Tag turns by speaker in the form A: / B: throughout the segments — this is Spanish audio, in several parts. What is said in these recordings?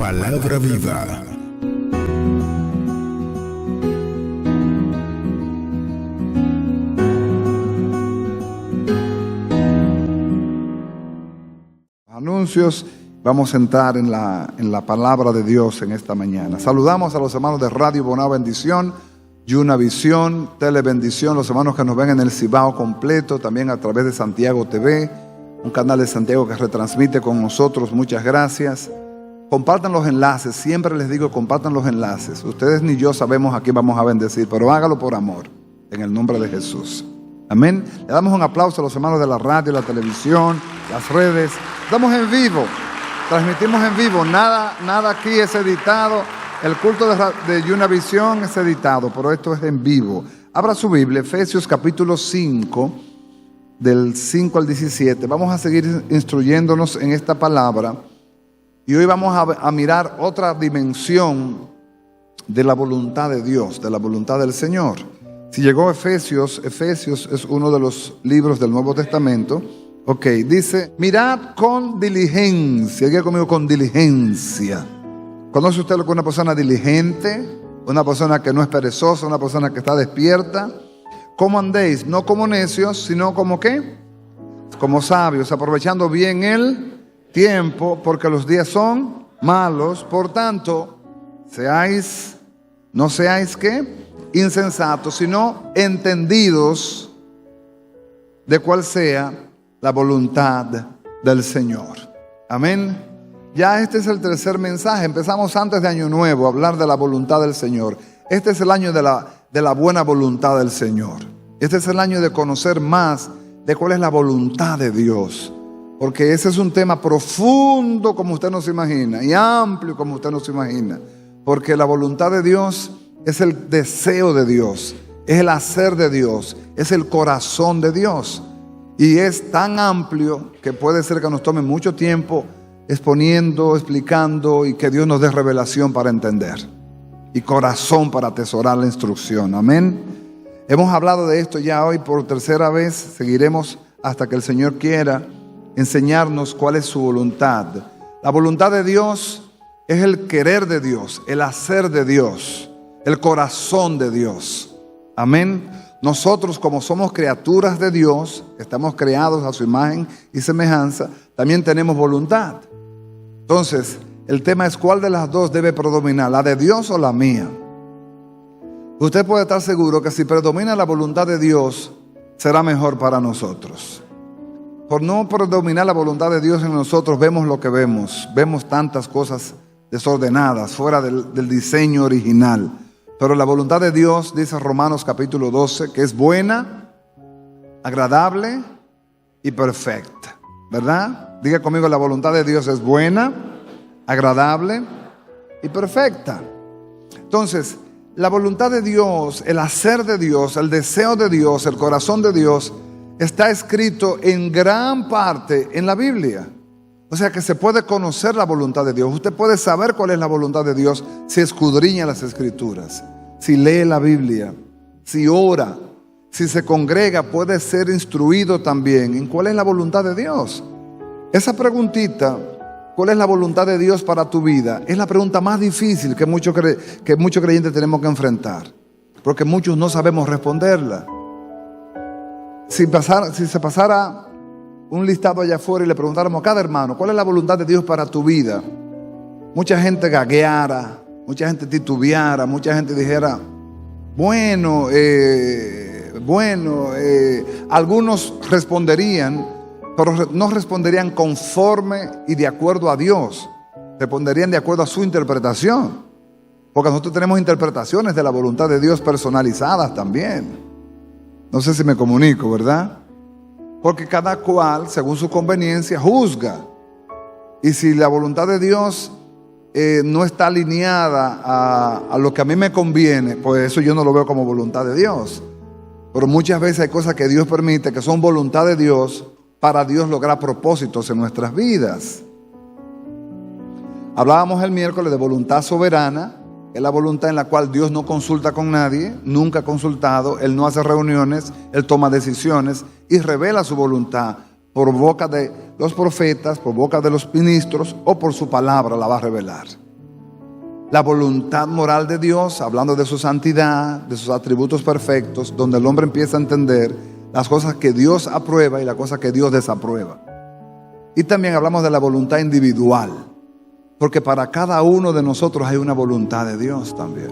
A: Palabra viva.
B: Anuncios. Vamos a entrar en la palabra de Dios en esta mañana. Saludamos a los hermanos de Radio Bonao Bendición, Yuna Visión, Telebendición, los hermanos que nos ven en el Cibao completo, también a través de Santiago TV, un canal de Santiago que retransmite con nosotros. Muchas gracias. Compartan los enlaces, siempre les digo, compartan los enlaces. Ustedes ni yo sabemos a quién vamos a bendecir, pero hágalo por amor, en el nombre de Jesús. Amén. Le damos un aplauso a los hermanos de la radio, la televisión, las redes. Estamos en vivo. Transmitimos en vivo, nada aquí es editado. El culto de Yuna Visión es editado, pero esto es en vivo. Abra su Biblia, Efesios capítulo 5, del 5 al 17. Vamos a seguir instruyéndonos en esta palabra. Y hoy vamos a mirar otra dimensión de la voluntad de Dios, de la voluntad del Señor. Si llegó Efesios es uno de los libros del Nuevo Testamento. Ok, dice, mirad con diligencia. Diga conmigo, con diligencia. ¿Conoce usted lo que es una persona diligente? Una persona que no es perezosa, una persona que está despierta. ¿Cómo andéis? No como necios, sino como ¿qué? Como sabios, aprovechando bien el tiempo, porque los días son malos. Por tanto, no seáis ¿qué? Insensatos, sino entendidos de cuál sea la voluntad del Señor. Amén. Ya este es el tercer mensaje. Empezamos antes de Año Nuevo a hablar de la voluntad del Señor. Este es el año de la buena voluntad del Señor. Este es el año de conocer más de cuál es la voluntad de Dios. Porque ese es un tema profundo como usted no se imagina y amplio como usted no se imagina. Porque la voluntad de Dios es el deseo de Dios, es el hacer de Dios, es el corazón de Dios. Y es tan amplio que puede ser que nos tome mucho tiempo exponiendo, explicando, y que Dios nos dé revelación para entender y corazón para atesorar la instrucción. Amén. Hemos hablado de esto ya hoy por tercera vez. Seguiremos hasta que el Señor quiera enseñarnos cuál es su voluntad. La voluntad de Dios es el querer de Dios, el hacer de Dios, el corazón de Dios. Amén. Nosotros, como somos criaturas de Dios, estamos creados a su imagen y semejanza, también tenemos voluntad. Entonces, el tema es cuál de las dos debe predominar, la de Dios o la mía. Usted puede estar seguro que si predomina la voluntad de Dios, será mejor para nosotros. Por no predominar la voluntad de Dios en nosotros, vemos lo que vemos. Vemos tantas cosas desordenadas, fuera del diseño original. Pero la voluntad de Dios, dice Romanos capítulo 12, que es buena, agradable y perfecta. ¿Verdad? Diga conmigo, la voluntad de Dios es buena, agradable y perfecta. Entonces, la voluntad de Dios, el hacer de Dios, el deseo de Dios, el corazón de Dios, está escrito en gran parte en la Biblia. O sea que se puede conocer la voluntad de Dios. Usted puede saber cuál es la voluntad de Dios si escudriña las Escrituras, si lee la Biblia, si ora, si se congrega. Puede ser instruido también en cuál es la voluntad de Dios. Esa preguntita, ¿cuál es la voluntad de Dios para tu vida?, es la pregunta más difícil que muchos creyentes tenemos que enfrentar, porque muchos no sabemos responderla. Si se pasara un listado allá afuera y le preguntáramos a cada hermano, ¿cuál es la voluntad de Dios para tu vida?, mucha gente gagueara, mucha gente titubeara, mucha gente dijera, algunos responderían, pero no responderían conforme y de acuerdo a Dios, responderían de acuerdo a su interpretación, porque nosotros tenemos interpretaciones de la voluntad de Dios personalizadas también. No sé si me comunico, ¿verdad? Porque cada cual, según su conveniencia, juzga. Y si la voluntad de Dios no está alineada a lo que a mí me conviene, pues eso yo no lo veo como voluntad de Dios. Pero muchas veces hay cosas que Dios permite que son voluntad de Dios para Dios lograr propósitos en nuestras vidas. Hablábamos el miércoles de voluntad soberana. Es la voluntad en la cual Dios no consulta con nadie, nunca ha consultado, Él no hace reuniones, Él toma decisiones y revela su voluntad por boca de los profetas, por boca de los ministros o por su palabra la va a revelar. la voluntad moral de Dios, hablando de su santidad, de sus atributos perfectos, donde el hombre empieza a entender las cosas que Dios aprueba y las cosas que Dios desaprueba. Y también hablamos de la voluntad individual, porque para cada uno de nosotros hay una voluntad de Dios también.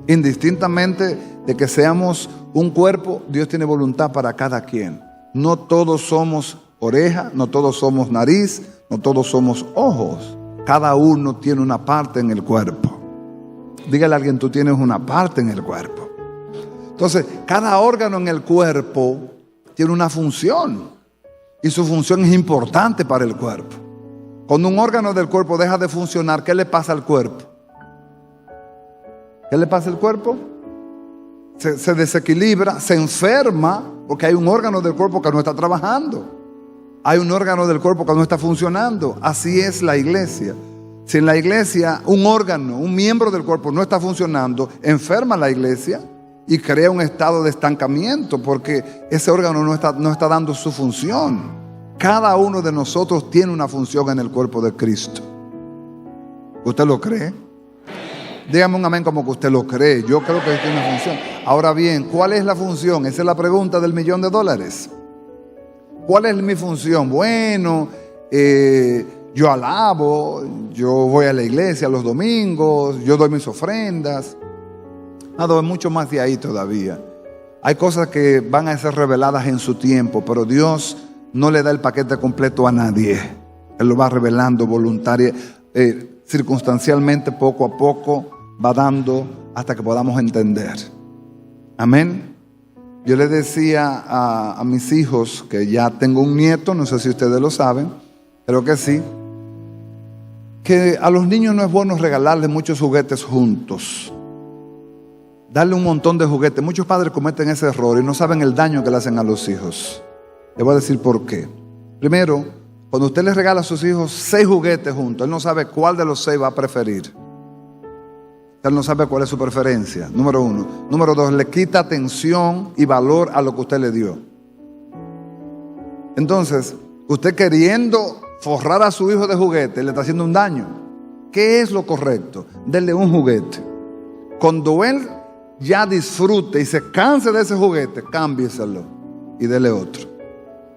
B: Indistintamente de que seamos un cuerpo, Dios tiene voluntad para cada quien. No todos somos oreja, no todos somos nariz, no todos somos ojos. Cada uno tiene una parte en el cuerpo. Dígale a alguien, tú tienes una parte en el cuerpo. Entonces, cada órgano en el cuerpo tiene una función. Y su función es importante para el cuerpo. Cuando un órgano del cuerpo deja de funcionar, ¿qué le pasa al cuerpo? ¿Qué le pasa al cuerpo? Se desequilibra, se enferma, porque hay un órgano del cuerpo que no está trabajando. Hay un órgano del cuerpo que no está funcionando. Así es la iglesia. Si en la iglesia un órgano, un miembro del cuerpo no está funcionando, enferma la iglesia y crea un estado de estancamiento, porque ese órgano no está dando su función. Cada uno de nosotros tiene una función en el cuerpo de Cristo. ¿Usted lo cree? Dígame un amén como que usted lo cree. Yo creo que tiene una función. Ahora bien, ¿cuál es la función? Esa es la pregunta del $1.000.000. ¿Cuál es mi función? Bueno, yo alabo, yo voy a la iglesia los domingos, yo doy mis ofrendas. Nada, mucho más de ahí todavía. Hay cosas que van a ser reveladas en su tiempo, pero Dios no le da el paquete completo a nadie. Él lo va revelando circunstancialmente, poco a poco, va dando hasta que podamos entender. Amén. Yo le decía a mis hijos, que ya tengo un nieto, no sé si ustedes lo saben, creo que sí, que a los niños no es bueno regalarles muchos juguetes juntos. Darle un montón de juguetes. Muchos padres cometen ese error y no saben el daño que le hacen a los hijos. Les voy a decir por qué. Primero, cuando usted le regala a sus hijos 6 juguetes juntos, él no sabe cuál de los 6 va a preferir. Él no sabe cuál es su preferencia, número 1. Número 2, le quita atención y valor a lo que usted le dio. Entonces, usted queriendo forrar a su hijo de juguete, le está haciendo un daño. ¿Qué es lo correcto? Denle un juguete. Cuando él ya disfrute y se canse de ese juguete, cámbieselo y dele otro.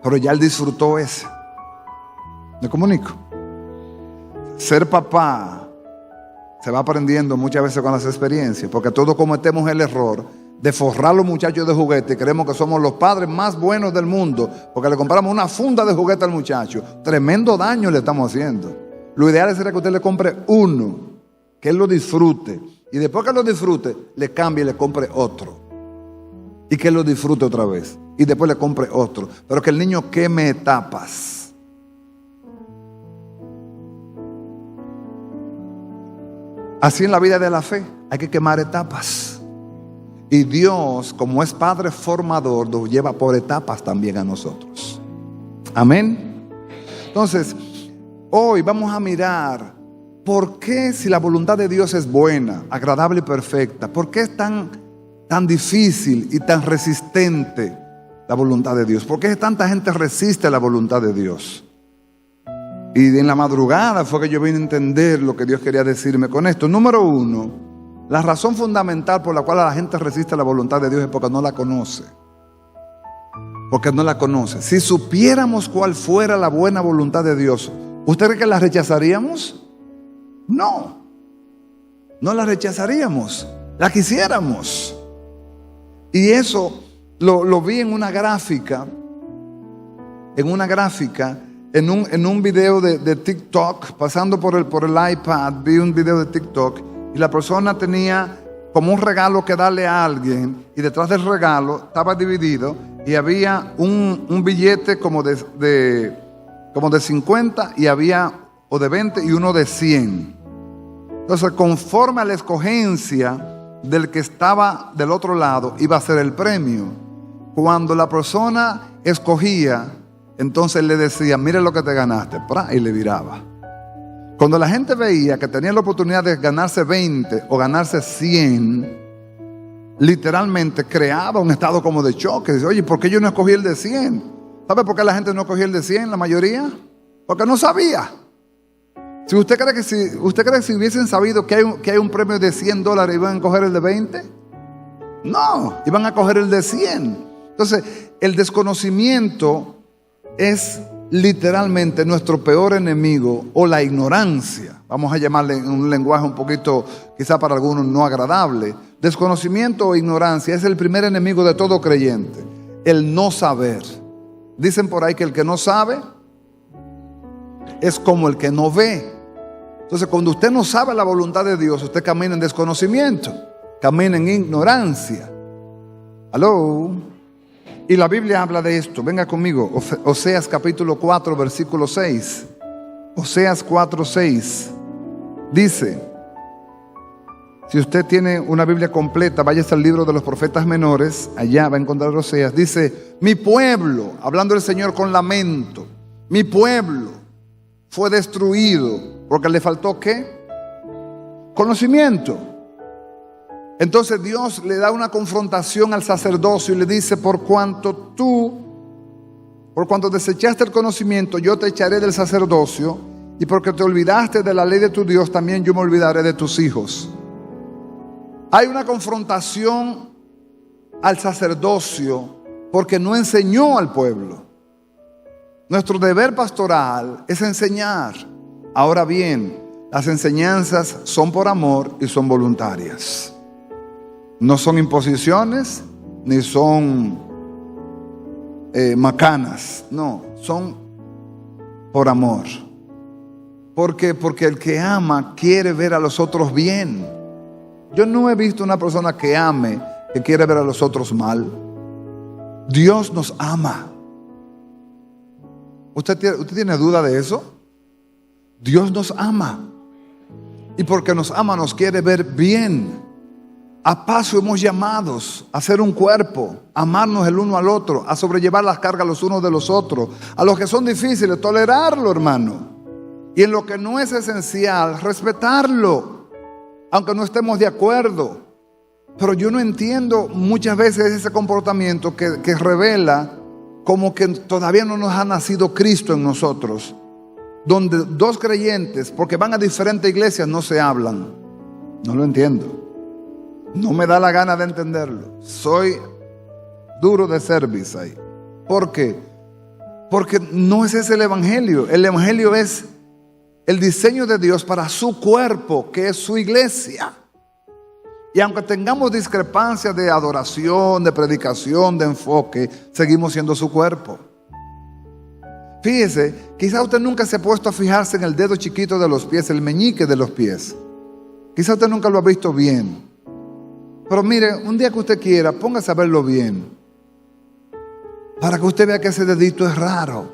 B: Pero ya él disfrutó ese. ¿Me comunico? Ser papá se va aprendiendo muchas veces con las experiencias, porque todos cometemos el error de forrar a los muchachos de juguete y creemos que somos los padres más buenos del mundo porque le compramos una funda de juguete al muchacho. Tremendo daño le estamos haciendo. Lo ideal sería que usted le compre uno, que él lo disfrute, y después que lo disfrute, le cambie y le compre otro, y que él lo disfrute otra vez, y después le compre otro, pero que el niño queme etapas. Así en la vida de la fe, hay que quemar etapas. Y Dios, como es Padre formador, nos lleva por etapas también a nosotros. Amén. Entonces, hoy vamos a mirar por qué, si la voluntad de Dios es buena, agradable y perfecta, ¿por qué es tan difícil y tan resistente la voluntad de Dios? ¿Por qué tanta gente resiste la voluntad de Dios? Y en la madrugada fue que yo vine a entender lo que Dios quería decirme con esto. Número 1, la razón fundamental por la cual la gente resiste la voluntad de Dios es porque no la conoce. Porque no la conoce. Si supiéramos cuál fuera la buena voluntad de Dios, ¿usted cree que la rechazaríamos? No. No la rechazaríamos. La quisiéramos. Y eso lo vi en una gráfica. En un video de TikTok, pasando por el iPad, vi un video de TikTok y la persona tenía como un regalo que darle a alguien, y detrás del regalo estaba dividido y había un billete como de 50 y había o de 20 y uno de 100. Entonces, conforme a la escogencia del que estaba del otro lado, iba a ser el premio. Cuando la persona escogía, entonces le decía, mire lo que te ganaste, y le viraba. Cuando la gente veía que tenía la oportunidad de ganarse 20 o ganarse 100, literalmente creaba un estado como de choque. Dice, oye, ¿por qué yo no escogí el de 100? ¿Sabe por qué la gente no escogía el de 100, la mayoría? Porque no sabía. Si usted cree que si hubiesen sabido que hay un premio de $100, ¿iban a coger el de 20? No, iban a coger el de 100. Entonces, el desconocimiento es literalmente nuestro peor enemigo, o la ignorancia. Vamos a llamarle en un lenguaje un poquito, quizá para algunos no agradable. Desconocimiento o ignorancia es el primer enemigo de todo creyente. El no saber. Dicen por ahí que el que no sabe es como el que no ve. Entonces, cuando usted no sabe la voluntad de Dios, usted camina en desconocimiento, camina en ignorancia. ¿Aló? Y la Biblia habla de esto. Venga conmigo, Oseas capítulo 4, versículo 6. Oseas 4, 6. Dice, si usted tiene una Biblia completa, váyase al libro de los profetas menores, allá va a encontrar Oseas. Dice, mi pueblo, hablando el Señor con lamento, mi pueblo fue destruido porque le faltó ¿qué? Conocimiento. Entonces Dios le da una confrontación al sacerdocio y le dice, por cuanto desechaste el conocimiento, yo te echaré del sacerdocio, y porque te olvidaste de la ley de tu Dios, también yo me olvidaré de tus hijos. Hay una confrontación al sacerdocio porque no enseñó al pueblo. Nuestro deber pastoral es enseñar. Ahora bien, las enseñanzas son por amor y son voluntarias. No son imposiciones, ni son macanas. No, son por amor. Porque el que ama quiere ver a los otros bien. Yo no he visto una persona que ame que quiere ver a los otros mal. Dios nos ama. ¿Usted tiene duda de eso? Dios nos ama. Y porque nos ama nos quiere ver bien. A paso hemos llamados a ser un cuerpo, a amarnos el uno al otro, a sobrellevar las cargas los unos de los otros, a los que son difíciles, tolerarlo, hermano. Y en lo que no es esencial, respetarlo, aunque no estemos de acuerdo. Pero yo no entiendo muchas veces ese comportamiento que revela como que todavía no nos ha nacido Cristo en nosotros, donde dos creyentes, porque van a diferentes iglesias, no se hablan. No lo entiendo. No me da la gana de entenderlo. Soy duro de service ahí. ¿Por qué? Porque no es ese el evangelio. El evangelio es el diseño de Dios para su cuerpo, que es su iglesia. Y aunque tengamos discrepancias de adoración, de predicación, de enfoque, seguimos siendo su cuerpo. Fíjese, quizá usted nunca se ha puesto a fijarse en el dedo chiquito de los pies, el meñique de los pies. Quizá usted nunca lo ha visto bien. Pero mire, un día que usted quiera, póngase a verlo bien, para que usted vea que ese dedito es raro.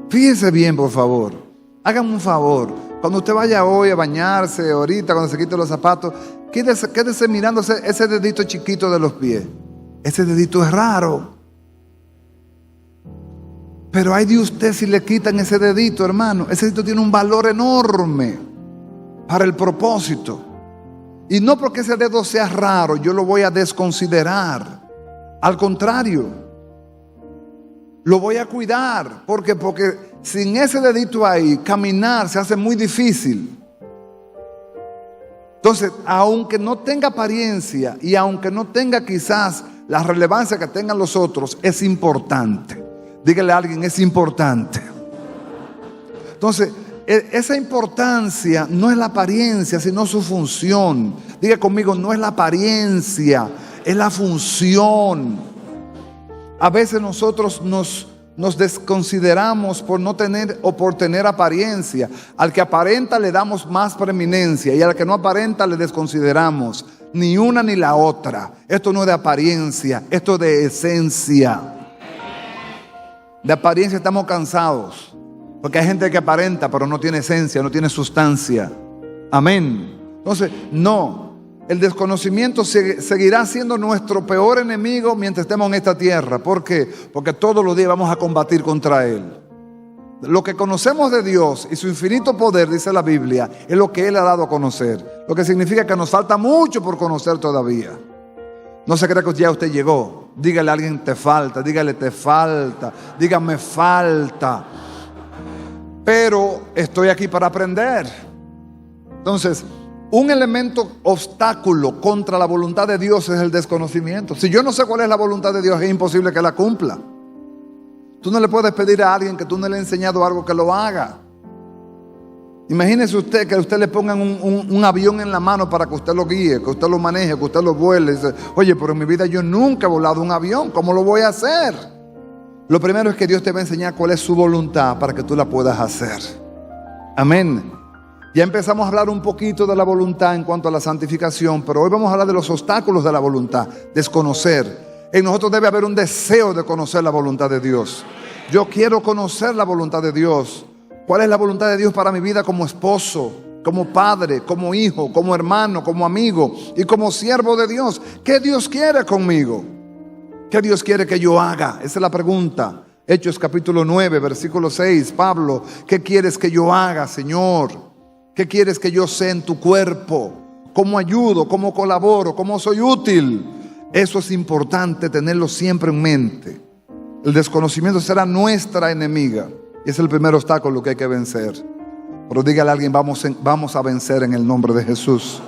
B: Fíjese bien, por favor. Hágame un favor. Cuando usted vaya hoy a bañarse, ahorita, cuando se quite los zapatos, quédese mirando ese dedito chiquito de los pies. Ese dedito es raro. Pero ay de usted si le quitan ese dedito, hermano. Ese dedito tiene un valor enorme para el propósito. Y no porque ese dedo sea raro, yo lo voy a desconsiderar. Al contrario, lo voy a cuidar. Porque sin ese dedito ahí, caminar se hace muy difícil. Entonces, aunque no tenga apariencia y aunque no tenga quizás la relevancia que tengan los otros, es importante. Dígale a alguien, es importante. Entonces, esa importancia no es la apariencia, sino su función. Diga conmigo, no es la apariencia, es la función. A veces nosotros nos desconsideramos por no tener o por tener apariencia. Al que aparenta le damos más preeminencia y al que no aparenta le desconsideramos. Ni una ni la otra. Esto no es de apariencia, esto es de esencia. De apariencia estamos cansados. Porque hay gente que aparenta pero no tiene esencia, no tiene sustancia. Amén. Entonces, no. El desconocimiento seguirá siendo nuestro peor enemigo mientras estemos en esta tierra. ¿Por qué? Porque todos los días vamos a combatir contra él. Lo que conocemos de Dios y su infinito poder, dice la Biblia, es lo que Él ha dado a conocer. Lo que significa que nos falta mucho por conocer todavía. No se crea que ya usted llegó. Dígale a alguien te falta, dígale te falta, dígame falta. pero estoy aquí para aprender. Entonces, un elemento obstáculo contra la voluntad de Dios es el desconocimiento. Si yo no sé cuál es la voluntad de Dios, es imposible que la cumpla. Tú no le puedes pedir a alguien que tú no le has enseñado algo que lo haga. Imagínese usted que a usted le pongan un avión en la mano para que usted lo guíe, que usted lo maneje, que usted lo vuele. Dice, oye, pero en mi vida yo nunca he volado un avión, ¿cómo lo voy a hacer? Lo primero es que Dios te va a enseñar cuál es su voluntad para que tú la puedas hacer. Amén. Ya empezamos a hablar un poquito de la voluntad en cuanto a la santificación, pero hoy vamos a hablar de los obstáculos de la voluntad, desconocer. En nosotros debe haber un deseo de conocer la voluntad de Dios. Yo quiero conocer la voluntad de Dios. ¿Cuál es la voluntad de Dios para mi vida como esposo, como padre, como hijo, como hermano, como amigo y como siervo de Dios? ¿Qué Dios quiere conmigo? ¿Qué Dios quiere que yo haga? Esa es la pregunta. Hechos capítulo 9, versículo 6. Pablo, ¿qué quieres que yo haga, Señor? ¿Qué quieres que yo sea en tu cuerpo? ¿Cómo ayudo? ¿Cómo colaboro? ¿Cómo soy útil? Eso es importante tenerlo siempre en mente. El desconocimiento será nuestra enemiga y es el primer obstáculo que hay que vencer. Pero dígale a alguien, vamos a vencer en el nombre de Jesús.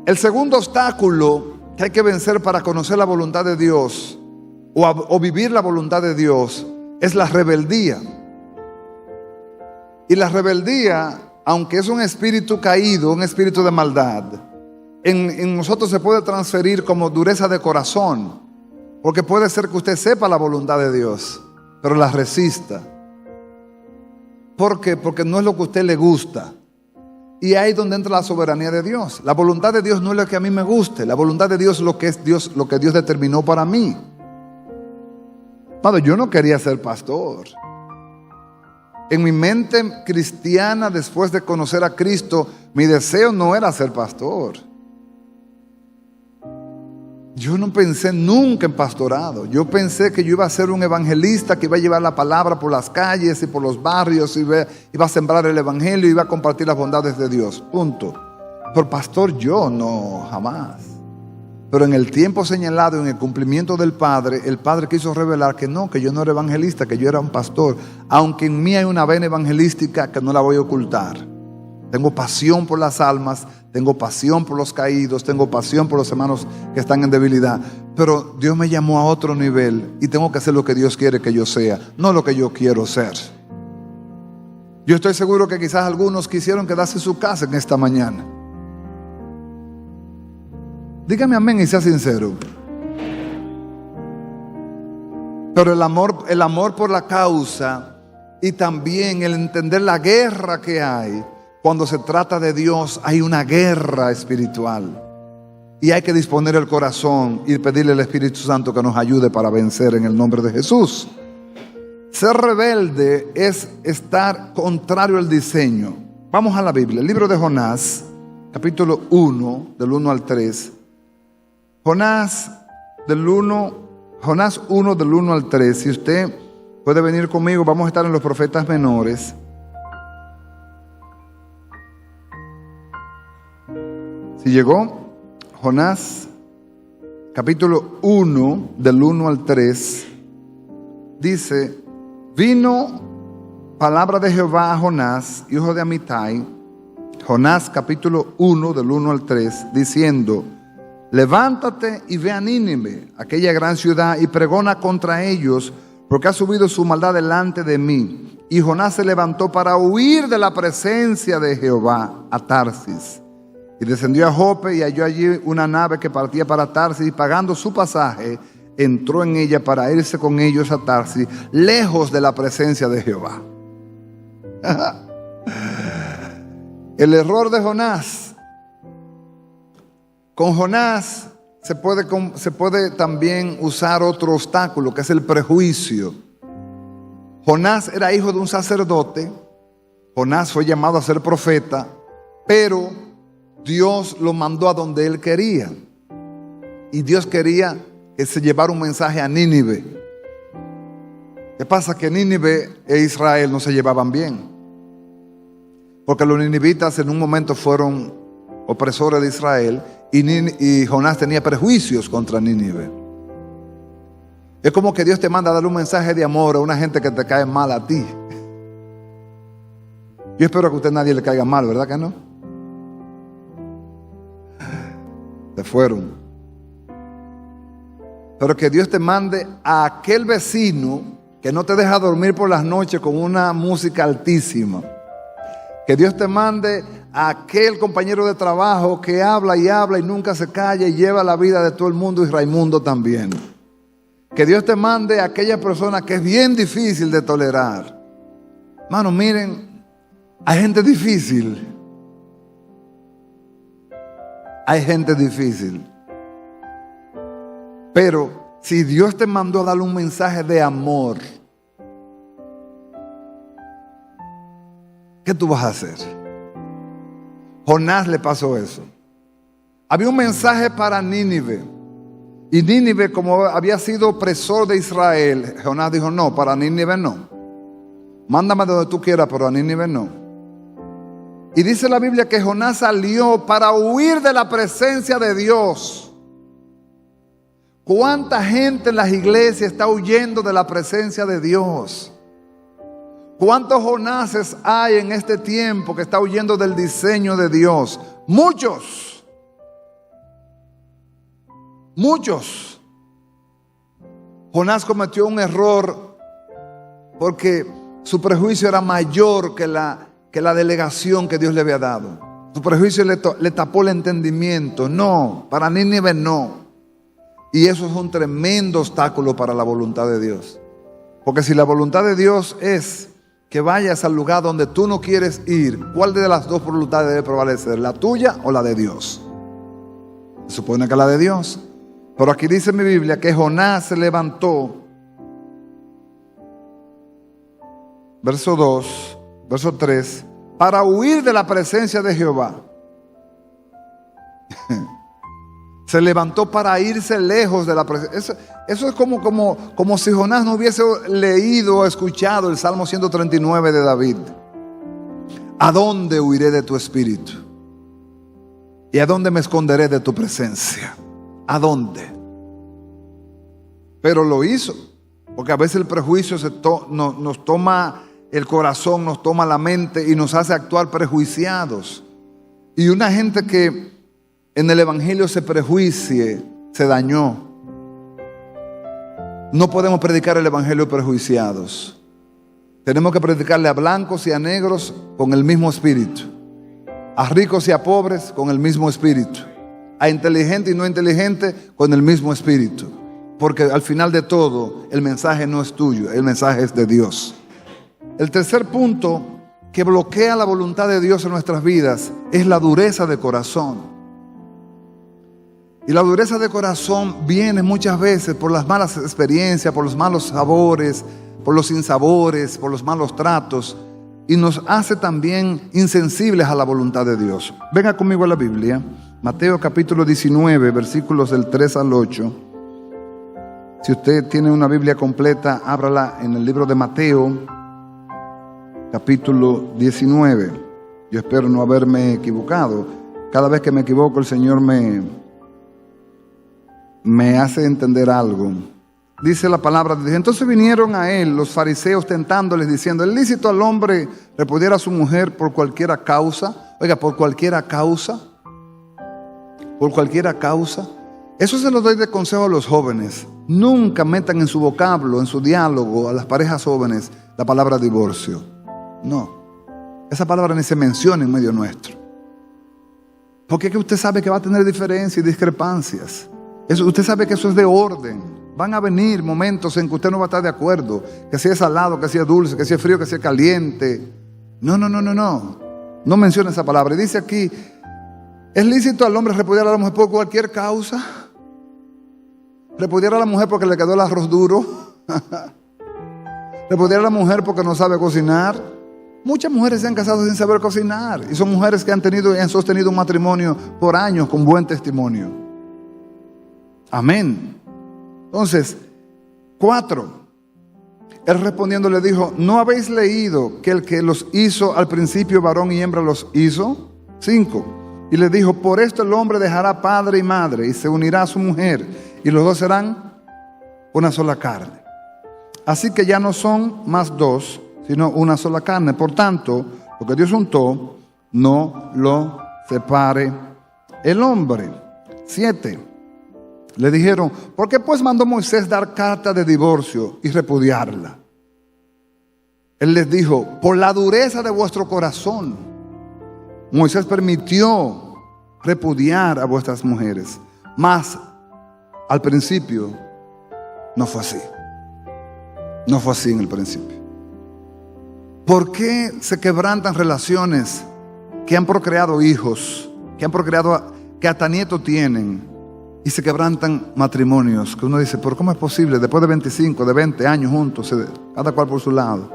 B: El segundo obstáculo que hay que vencer para conocer la voluntad de Dios o vivir la voluntad de Dios es la rebeldía. Y la rebeldía, aunque es un espíritu caído, un espíritu de maldad, en nosotros se puede transferir como dureza de corazón. Porque puede ser que usted sepa la voluntad de Dios, pero la resista. ¿Por qué? Porque no es lo que a usted le gusta. Y ahí es donde entra la soberanía de Dios. La voluntad de Dios no es lo que a mí me guste. La voluntad de Dios es lo que Dios determinó para mí. Padre, yo no quería ser pastor. En mi mente cristiana, después de conocer a Cristo, mi deseo no era ser pastor. Yo no pensé nunca en pastorado. Yo pensé que yo iba a ser un evangelista que iba a llevar la palabra por las calles y por los barrios, iba a sembrar el evangelio y iba a compartir las bondades de Dios. Punto. Por pastor yo no, jamás. Pero en el tiempo señalado, en el cumplimiento del Padre, el Padre quiso revelar que yo no era evangelista, que yo era un pastor. Aunque en mí hay una vena evangelística que no la voy a ocultar. Tengo pasión por las almas, tengo pasión por los caídos, tengo pasión por los hermanos que están en debilidad. Pero Dios me llamó a otro nivel y tengo que hacer lo que Dios quiere que yo sea, no lo que yo quiero ser. Yo estoy seguro que quizás algunos quisieron quedarse en su casa en esta mañana. Dígame amén y sea sincero. Pero el amor por la causa y también el entender la guerra que hay. Cuando se trata de Dios hay una guerra espiritual. Y hay que disponer el corazón y pedirle al Espíritu Santo que nos ayude para vencer en el nombre de Jesús. Ser rebelde es estar contrario al diseño. Vamos a la Biblia, el libro de Jonás, capítulo 1, del 1 al 3. Jonás 1 del 1 al 3. Si usted puede venir conmigo, vamos a estar en los profetas menores. Si llegó, Jonás capítulo 1 del 1 al 3 dice: vino palabra de Jehová a Jonás, hijo de Amitai. Jonás capítulo 1 del 1 al 3 diciendo: levántate y ve a Nínive, aquella gran ciudad, y pregona contra ellos, porque ha subido su maldad delante de mí. Y Jonás se levantó para huir de la presencia de Jehová a Tarsis. Y descendió a Jope y halló allí una nave que partía para Tarsis, y pagando su pasaje, entró en ella para irse con ellos a Tarsis, lejos de la presencia de Jehová. El error de Jonás. Con Jonás se puede también usar otro obstáculo, que es el prejuicio. Jonás era hijo de un sacerdote. Jonás fue llamado a ser profeta, pero Dios lo mandó a donde él quería. Y Dios quería que se llevara un mensaje a Nínive. ¿Qué pasa? Que Nínive e Israel no se llevaban bien. Porque los ninivitas en un momento fueron opresores de Israel. Y Jonás tenía prejuicios contra Nínive. Es como que Dios te manda a dar un mensaje de amor a una gente que te cae mal a ti. Yo espero que a usted nadie le caiga mal, ¿verdad que no? Se fueron. Pero que Dios te mande a aquel vecino que no te deja dormir por las noches con una música altísima. Que Dios te mande a aquel compañero de trabajo que habla y nunca se calla y lleva la vida de todo el mundo, y Raimundo también. Que Dios te mande a aquella persona que es bien difícil de tolerar. Hermanos, miren, hay gente difícil. Hay gente difícil. Pero si Dios te mandó a darle un mensaje de amor, ¿qué tú vas a hacer? Jonás le pasó eso. Había un mensaje para Nínive. Y Nínive, como había sido opresor de Israel, Jonás dijo: no, para Nínive no. Mándame donde tú quieras, pero a Nínive no. Y dice la Biblia que Jonás salió para huir de la presencia de Dios. ¿Cuánta gente en las iglesias está huyendo de la presencia de Dios? ¿Cuántos Jonases hay en este tiempo que está huyendo del diseño de Dios? Muchos. Muchos. Jonás cometió un error porque su prejuicio era mayor que la delegación que Dios le había dado. Su prejuicio le tapó el entendimiento. No, para Nínive no. Y eso es un tremendo obstáculo para la voluntad de Dios. Porque si la voluntad de Dios es que vayas al lugar donde tú no quieres ir, ¿cuál de las dos voluntades debe prevalecer? ¿La tuya o la de Dios? Se supone que la de Dios. Pero aquí dice mi Biblia que Jonás se levantó. Verso 2, verso 3, para huir de la presencia de Jehová. Se levantó para irse lejos de la presencia. Eso es como si Jonás no hubiese leído o escuchado el Salmo 139 de David. ¿A dónde huiré de tu espíritu? ¿Y a dónde me esconderé de tu presencia? ¿A dónde? Pero lo hizo. Porque a veces el prejuicio nos toma el corazón, nos toma la mente y nos hace actuar prejuiciados. Y una gente que en el evangelio se prejuicie, se dañó. No podemos predicar el evangelio prejuiciados. Tenemos que predicarle a blancos y a negros con el mismo espíritu, a ricos y a pobres con el mismo espíritu, a inteligente y no inteligente con el mismo espíritu. Porque al final de todo, el mensaje no es tuyo, el mensaje es de Dios. El tercer punto que bloquea la voluntad de Dios en nuestras vidas es la dureza de corazón. Y la dureza de corazón viene muchas veces por las malas experiencias, por los malos sabores, por los sinsabores, por los malos tratos, y nos hace también insensibles a la voluntad de Dios. Venga conmigo a la Biblia, Mateo capítulo 19, versículos del 3 al 8. Si usted tiene una Biblia completa, ábrala en el libro de Mateo, capítulo 19. Yo espero no haberme equivocado. Cada vez que me equivoco, el Señor me hace entender algo. Dice la palabra de Dios: entonces vinieron a él los fariseos tentándoles, diciendo: ¿es lícito al hombre repudiar a su mujer por cualquiera causa? Oiga, por cualquiera causa. Por cualquiera causa. Eso se lo doy de consejo a los jóvenes. Nunca metan en su vocablo, en su diálogo a las parejas jóvenes la palabra divorcio. No. Esa palabra ni se menciona en medio nuestro. Porque es que usted sabe que va a tener diferencias y discrepancias. Usted sabe que eso es de orden. Van a venir momentos en que usted no va a estar de acuerdo. Que si es salado, que si es dulce, que si es frío, que si es caliente. No. No menciona esa palabra. Y dice aquí: ¿es lícito al hombre repudiar a la mujer por cualquier causa? ¿Repudiar a la mujer porque le quedó el arroz duro? ¿Repudiar a la mujer porque no sabe cocinar? Muchas mujeres se han casado sin saber cocinar. Y son mujeres que han sostenido un matrimonio por años con buen testimonio. Amén. Entonces, 4. Él respondiendo le dijo: ¿no habéis leído que el que los hizo al principio varón y hembra los hizo? 5. Y le dijo: por esto el hombre dejará padre y madre y se unirá a su mujer, y los dos serán una sola carne. Así que ya no son más dos, sino una sola carne. Por tanto, Porque Dios juntó, no lo separe el hombre. 7. Le dijeron, ¿por qué pues mandó Moisés dar carta de divorcio y repudiarla? Él les dijo, por la dureza de vuestro corazón, Moisés permitió repudiar a vuestras mujeres. Mas al principio no fue así. No fue así en el principio. ¿Por qué se quebrantan relaciones que han procreado hijos, que han procreado, que hasta nietos tienen, y se quebrantan matrimonios? Que uno dice, ¿pero cómo es posible? Después de 25, de 20 años juntos, cada cual por su lado.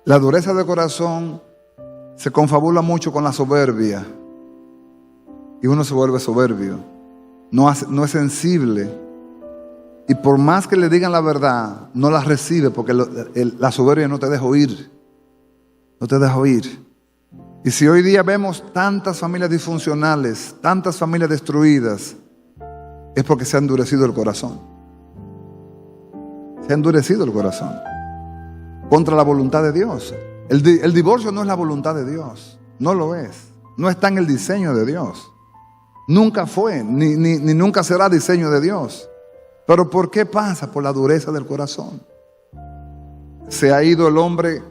B: La dureza de corazón se confabula mucho con la soberbia. Y uno se vuelve soberbio. No es sensible. Y por más que le digan la verdad, no la recibe porque la soberbia no te deja oír. No te deja oír. Y si hoy día vemos tantas familias disfuncionales, tantas familias destruidas, es porque se ha endurecido el corazón. Se ha endurecido el corazón contra la voluntad de Dios. El divorcio no es la voluntad de Dios. No lo es. No está en el diseño de Dios. Nunca fue, ni nunca será diseño de Dios. Pero ¿por qué pasa? Por la dureza del corazón. Se ha ido el hombre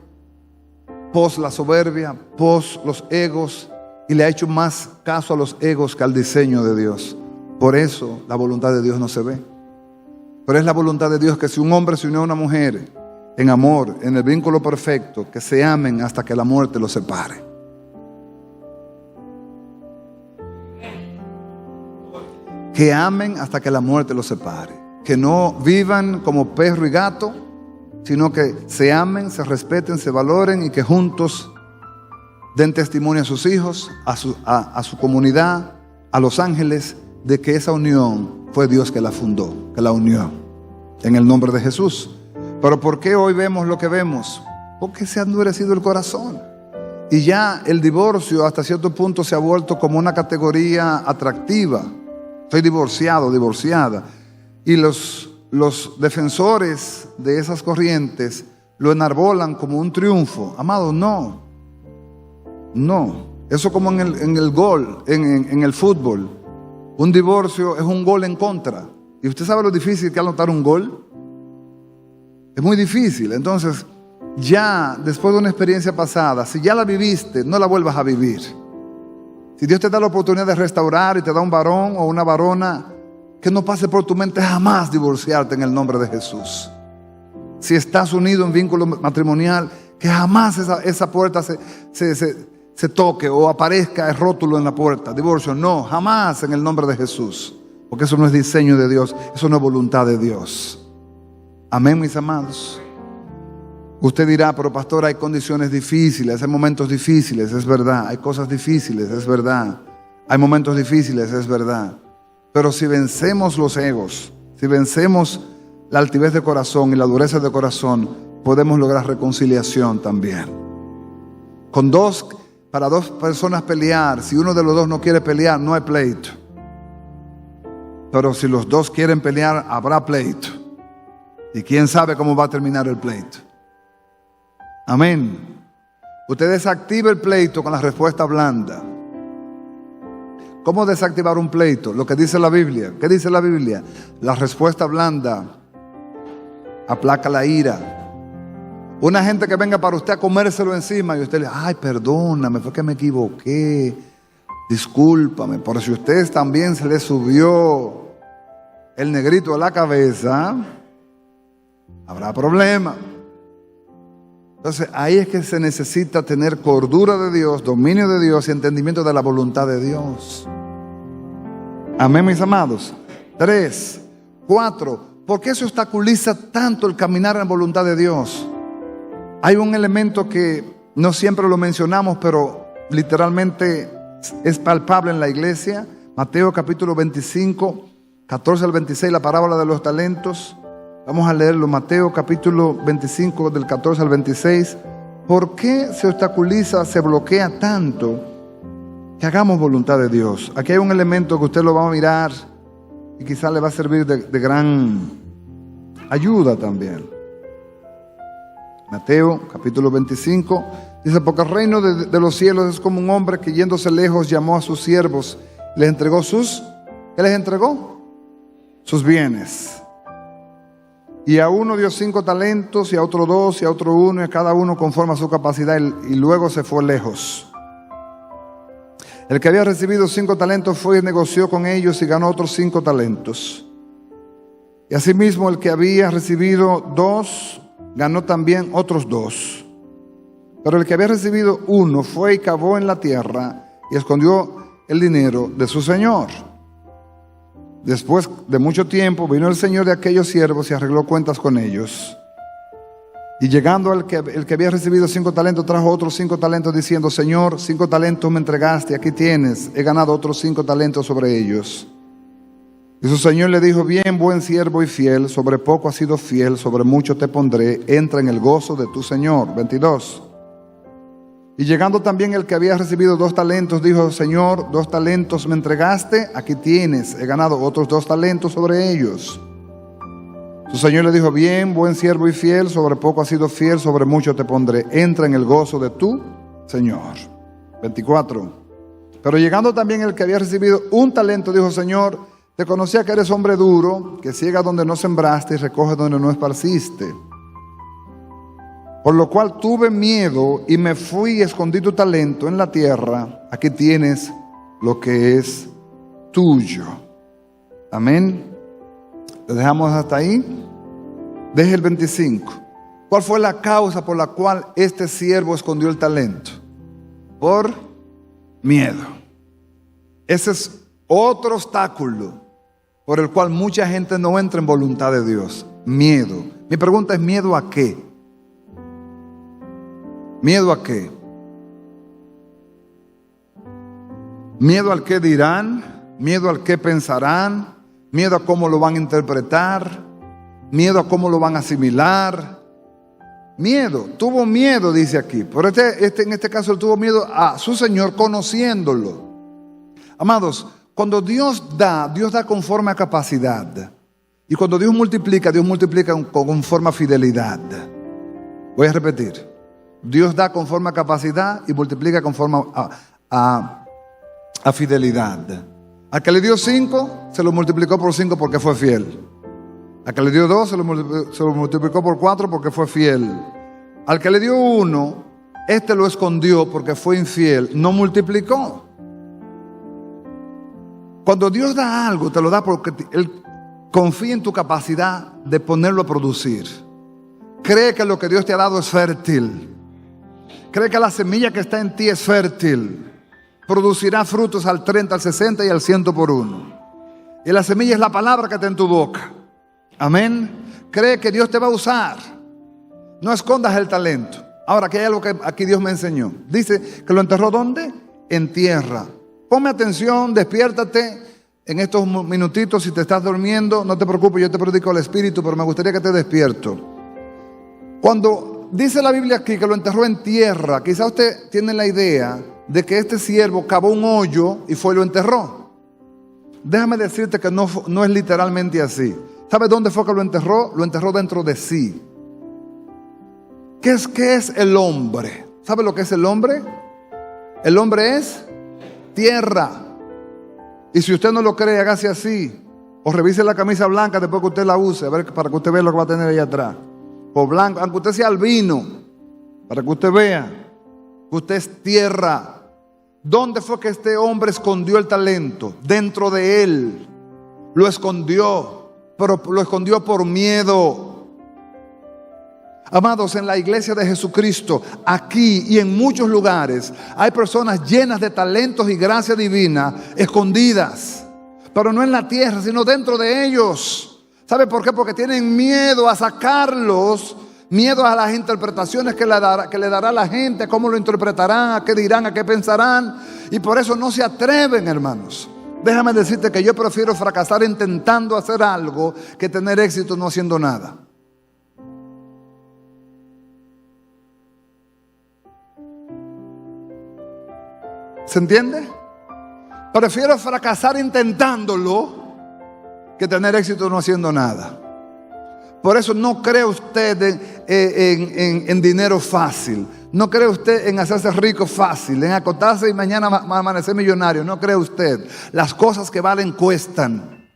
B: pos la soberbia, pos los egos, y le ha hecho más caso a los egos que al diseño de Dios. Por eso la voluntad de Dios no se ve. Pero es la voluntad de Dios que si un hombre se unió a una mujer en amor, en el vínculo perfecto, que se amen hasta que la muerte los separe. Que amen hasta que la muerte los separe. Que no vivan como perro y gato, sino que se amen, se respeten, se valoren y que juntos den testimonio a sus hijos, a su comunidad, a los ángeles, de que esa unión fue Dios que la fundó, que la unió, en el nombre de Jesús. Pero ¿por qué hoy vemos lo que vemos? Porque se ha endurecido el corazón. Y ya el divorcio hasta cierto punto se ha vuelto como una categoría atractiva. Estoy divorciado, divorciada. Y los defensores de esas corrientes lo enarbolan como un triunfo. Amado, no. No. Eso como en el gol, en el fútbol. Un divorcio es un gol en contra. ¿Y usted sabe lo difícil que es anotar un gol? Es muy difícil. Entonces, ya después de una experiencia pasada, si ya la viviste, no la vuelvas a vivir. Si Dios te da la oportunidad de restaurar y te da un varón o una varona, que no pase por tu mente jamás divorciarte en el nombre de Jesús. Si estás unido en vínculo matrimonial, que jamás esa puerta se toque o aparezca el rótulo en la puerta. Divorcio, no, jamás en el nombre de Jesús. Porque eso no es diseño de Dios, eso no es voluntad de Dios. Amén, mis amados. Usted dirá, pero pastor, hay condiciones difíciles, hay momentos difíciles, es verdad. Hay cosas difíciles, es verdad. Hay momentos difíciles, es verdad. Pero si vencemos los egos, si vencemos la altivez de corazón y la dureza de corazón, podemos lograr reconciliación también. Para dos personas pelear, si uno de los dos no quiere pelear, no hay pleito. Pero si los dos quieren pelear, habrá pleito. Y quién sabe cómo va a terminar el pleito. Amén. Usted desactiva el pleito con la respuesta blanda. ¿Cómo desactivar un pleito? Lo que dice la Biblia. ¿Qué dice la Biblia? La respuesta blanda aplaca la ira. Una gente que venga para usted a comérselo encima y usted le dice, ay, perdóname, fue que me equivoqué, discúlpame. Pero si usted también se le subió el negrito a la cabeza, habrá problema. Entonces ahí es que se necesita tener cordura de Dios, dominio de Dios y entendimiento de la voluntad de Dios. Amén, mis amados. 3, 4. ¿Por qué se obstaculiza tanto el caminar en voluntad de Dios? Hay un elemento que no siempre lo mencionamos, pero literalmente es palpable en la iglesia. Mateo capítulo 25, 14 al 26, la parábola de los talentos. Vamos a leerlo, Mateo capítulo 25 del 14 al 26. ¿Por qué se obstaculiza, se bloquea tanto que hagamos voluntad de Dios? Aquí hay un elemento que usted lo va a mirar y quizás le va a servir de gran ayuda también. Mateo capítulo 25. Dice, porque el reino de los cielos es como un hombre que yéndose lejos llamó a sus siervos, les entregó ¿qué les entregó? Sus bienes. Y a uno dio 5 talentos, y a otro 2, y a otro 1, y a cada uno conforme a su capacidad, y luego se fue lejos. El que había recibido 5 talentos fue y negoció con ellos y ganó otros 5 talentos. Y asimismo el que había recibido 2, ganó también otros 2. Pero el que había recibido 1 fue y cavó en la tierra y escondió el dinero de su señor. Después de mucho tiempo vino el señor de aquellos siervos y arregló cuentas con ellos. Y llegando el que había recibido 5 talentos, trajo otros 5 talentos diciendo, Señor, 5 talentos me entregaste, aquí tienes, he ganado otros 5 talentos sobre ellos. Y su señor le dijo, bien, buen siervo y fiel, sobre poco has sido fiel, sobre mucho te pondré, entra en el gozo de tu señor. 22. Y llegando también el que había recibido 2 talentos, dijo, Señor, 2 talentos me entregaste, aquí tienes, he ganado otros 2 talentos sobre ellos. Su señor le dijo, bien, buen siervo y fiel, sobre poco has sido fiel, sobre mucho te pondré, entra en el gozo de tu señor. 24. Pero llegando también el que había recibido 1 talento, dijo, Señor, te conocía que eres hombre duro, que ciega donde no sembraste y recoge donde no esparciste. Por lo cual tuve miedo y me fui y escondí tu talento en la tierra. Aquí tienes lo que es tuyo. Amén. ¿Le dejamos hasta ahí? Deje el 25. ¿Cuál fue la causa por la cual este siervo escondió el talento? Por miedo. Ese es otro obstáculo por el cual mucha gente no entra en voluntad de Dios. Miedo. Mi pregunta es, ¿miedo a qué? ¿Miedo a qué? ¿Miedo al qué dirán? ¿Miedo al qué pensarán? ¿Miedo a cómo lo van a interpretar? ¿Miedo a cómo lo van a asimilar? Miedo, tuvo miedo, dice aquí. Pero en este caso él tuvo miedo a su Señor conociéndolo. Amados, cuando Dios da conforme a capacidad. Y cuando Dios multiplica conforme a fidelidad. Voy a repetir. Dios da conforme a capacidad y multiplica conforme a fidelidad. Al que le dio 5, se lo multiplicó por 5 porque fue fiel. Al que le dio 2, se lo multiplicó por 4 porque fue fiel. Al que le dio 1, este lo escondió porque fue infiel, no multiplicó. Cuando Dios da algo, te lo da porque Él confía en tu capacidad de ponerlo a producir. Cree que lo que Dios te ha dado es fértil. Cree que la semilla que está en ti es fértil. Producirá frutos al 30, al 60 y al 100 por 1. Y la semilla es la palabra que está en tu boca. Amén. Cree que Dios te va a usar. No escondas el talento. Ahora, aquí hay algo que aquí Dios me enseñó. Dice que lo enterró ¿dónde? En tierra. Ponme atención, despiértate en estos minutitos. Si te estás durmiendo, no te preocupes, yo te predico al Espíritu, pero me gustaría que te despierto. Cuando dice la Biblia aquí que lo enterró en tierra, quizá usted tiene la idea de que este siervo cavó un hoyo y fue y lo enterró. Déjame decirte que no es literalmente así. ¿Sabe dónde fue que lo enterró? Lo enterró dentro de sí. ¿Qué es el hombre? ¿Sabe lo que es el hombre? El hombre es tierra. Y si usted no lo cree, hágase así. O revise la camisa blanca después que usted la use, a ver, para que usted vea lo que va a tener ahí atrás. O blanco, aunque usted sea albino, para que usted vea que usted es tierra. ¿Dónde fue que este hombre escondió el talento? Dentro de él. Lo escondió, pero lo escondió por miedo. Amados, en la iglesia de Jesucristo, aquí y en muchos lugares, hay personas llenas de talentos y gracia divina, escondidas, pero no en la tierra, sino dentro de ellos. ¿Sabe por qué? Porque tienen miedo a sacarlos, miedo a las interpretaciones que le dará la gente, cómo lo interpretarán, a qué dirán, a qué pensarán, y por eso no se atreven, hermanos. Déjame decirte que yo prefiero fracasar intentando hacer algo que tener éxito no haciendo nada. ¿Se entiende? Prefiero fracasar intentándolo que tener éxito no haciendo nada. Por eso no cree usted en dinero fácil. No cree usted en hacerse rico fácil, en acostarse y mañana amanecer millonario. No cree usted. Las cosas que valen cuestan.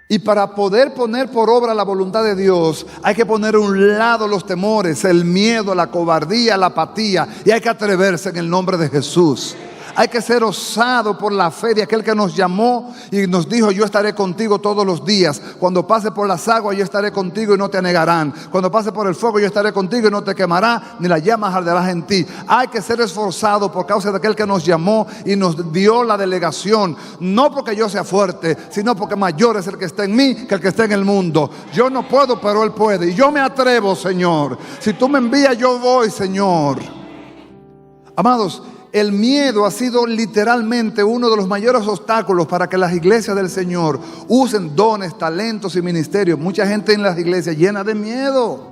B: Y para poder poner por obra la voluntad de Dios, hay que poner a un lado los temores, el miedo, la cobardía, la apatía. Y hay que atreverse en el nombre de Jesús. Hay que ser osado por la fe de aquel que nos llamó y nos dijo: yo estaré contigo todos los días. Cuando pase por las aguas, yo estaré contigo y no te anegarán. Cuando pase por el fuego, yo estaré contigo y no te quemará, ni las llamas arderán en ti. Hay que ser esforzado por causa de aquel que nos llamó y nos dio la delegación. No porque yo sea fuerte, sino porque mayor es el que está en mí que el que está en el mundo. Yo no puedo, pero Él puede. Y yo me atrevo, Señor. Si tú me envías, yo voy, Señor. Amados, el miedo ha sido literalmente uno de los mayores obstáculos para que las iglesias del Señor usen dones, talentos y ministerios. Mucha gente en las iglesias llena de miedo.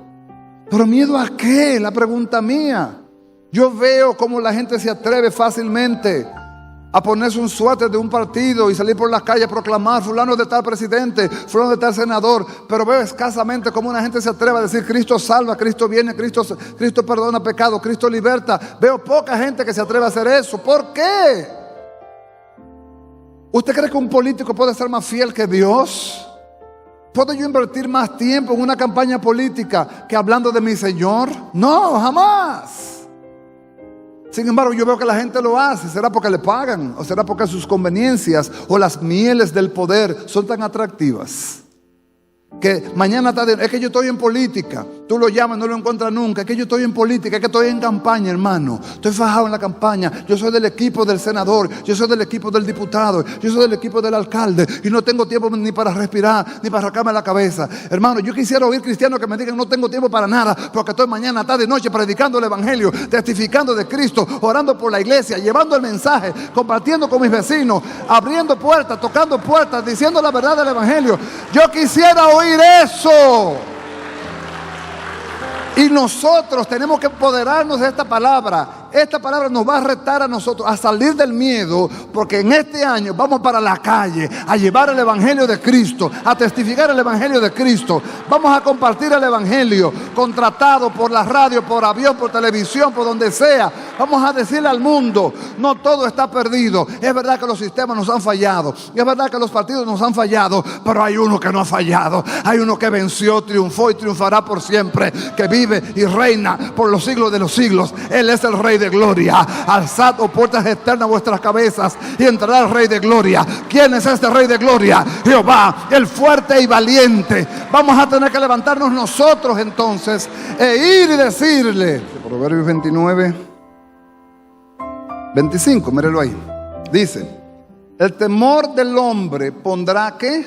B: ¿Pero miedo a qué? La pregunta mía. Yo veo cómo la gente se atreve fácilmente a ponerse un suéter de un partido y salir por las calles a proclamar: fulano de tal presidente, fulano de tal senador. Pero veo escasamente cómo una gente se atreve a decir: Cristo salva, Cristo viene, Cristo perdona pecado, Cristo liberta. Veo poca gente que se atreve a hacer eso. ¿Por qué? ¿Usted cree que un político puede ser más fiel que Dios? ¿Puedo yo invertir más tiempo en una campaña política que hablando de mi Señor? No, jamás. Sin embargo, yo veo que la gente lo hace. ¿Será porque le pagan? ¿O será porque sus conveniencias o las mieles del poder son tan atractivas? Que mañana está es que yo estoy en política. Tú lo llamas, no lo encuentras nunca. Es que yo estoy en política, es que estoy en campaña, hermano. Estoy fajado en la campaña. Yo soy del equipo del senador, yo soy del equipo del diputado, yo soy del equipo del alcalde. Y no tengo tiempo ni para respirar, ni para arrancarme la cabeza. Hermano, yo quisiera oír cristianos que me digan: no tengo tiempo para nada, porque estoy mañana, tarde y noche predicando el evangelio, testificando de Cristo, orando por la iglesia, llevando el mensaje, compartiendo con mis vecinos, abriendo puertas, tocando puertas, diciendo la verdad del evangelio. Yo quisiera oír eso. Y nosotros tenemos que empoderarnos de esta palabra. Esta palabra nos va a retar a nosotros a salir del miedo, porque en este año vamos para la calle a llevar el evangelio de Cristo, a testificar el evangelio de Cristo. Vamos a compartir el evangelio, contratado por la radio, por avión, por televisión, por donde sea. Vamos a decirle al mundo: no todo está perdido. Es verdad que los sistemas nos han fallado, es verdad que los partidos nos han fallado, pero hay uno que no ha fallado. Hay uno que venció, triunfó y triunfará por siempre, que vive y reina por los siglos de los siglos. Él es el Rey de gloria. Alzad, oh puertas externas, vuestras cabezas, y entrará el Rey de gloria. ¿Quién es este Rey de gloria? Jehová, el fuerte y valiente. Vamos a tener que levantarnos nosotros entonces e ir y decirle. Proverbios 29, 25, mírelo ahí. Dice: el temor del hombre pondrá ¿qué?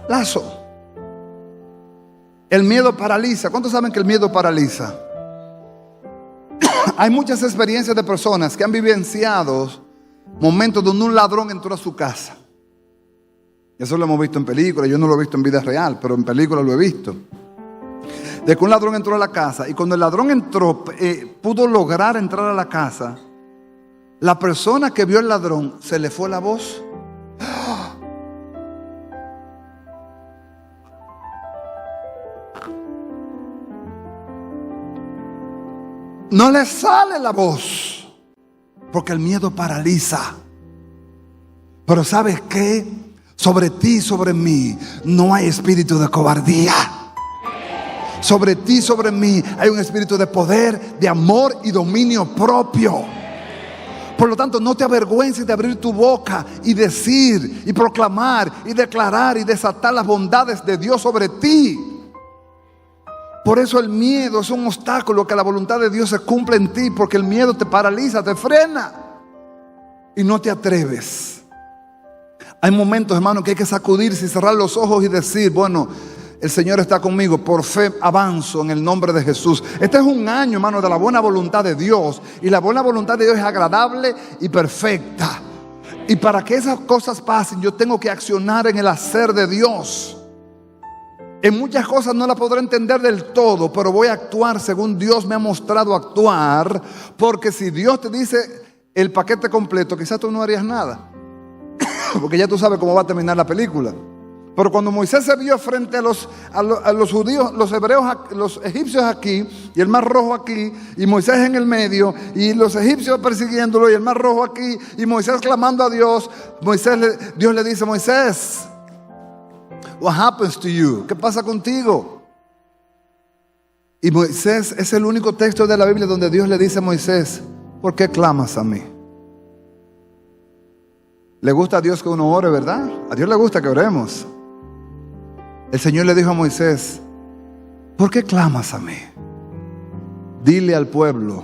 B: Lazo. El miedo paraliza. ¿Cuántos saben que el miedo paraliza? Hay muchas experiencias de personas que han vivenciado momentos donde un ladrón entró a su casa. Eso lo hemos visto en películas. Yo no lo he visto en vida real, pero en películas lo he visto. De que un ladrón entró a la casa, y cuando el ladrón entró, pudo lograr entrar a la casa, la persona que vio al ladrón se le fue la voz. No le sale la voz, porque el miedo paraliza. Pero ¿sabes qué? Sobre ti, sobre mí, no hay espíritu de cobardía. Sobre ti, sobre mí, hay un espíritu de poder, de amor y dominio propio. Por lo tanto, no te avergüences de abrir tu boca y decir, y proclamar, y declarar, y desatar las bondades de Dios sobre ti. Por eso el miedo es un obstáculo que la voluntad de Dios se cumpla en ti, porque el miedo te paraliza, te frena y no te atreves. Hay momentos, hermano, que hay que sacudirse y cerrar los ojos y decir: bueno, el Señor está conmigo, por fe avanzo en el nombre de Jesús. Este es un año, hermano, de la buena voluntad de Dios, y la buena voluntad de Dios es agradable y perfecta. Y para que esas cosas pasen, yo tengo que accionar en el hacer de Dios. En muchas cosas no la podré entender del todo, pero voy a actuar según Dios me ha mostrado actuar. Porque si Dios te dice el paquete completo, quizás tú no harías nada, porque ya tú sabes cómo va a terminar la película. Pero cuando Moisés se vio frente a los judíos, los hebreos, los egipcios aquí, y el mar rojo aquí, y Moisés en el medio, y los egipcios persiguiéndolo, y el mar rojo aquí, y Moisés clamando a Dios, Dios le dice: Moisés, what happens to you? ¿Qué pasa contigo? Y Moisés es el único texto de la Biblia donde Dios le dice a Moisés: ¿por qué clamas a mí? Le gusta a Dios que uno ore, ¿verdad? A Dios le gusta que oremos. El Señor le dijo a Moisés: ¿por qué clamas a mí? Dile al pueblo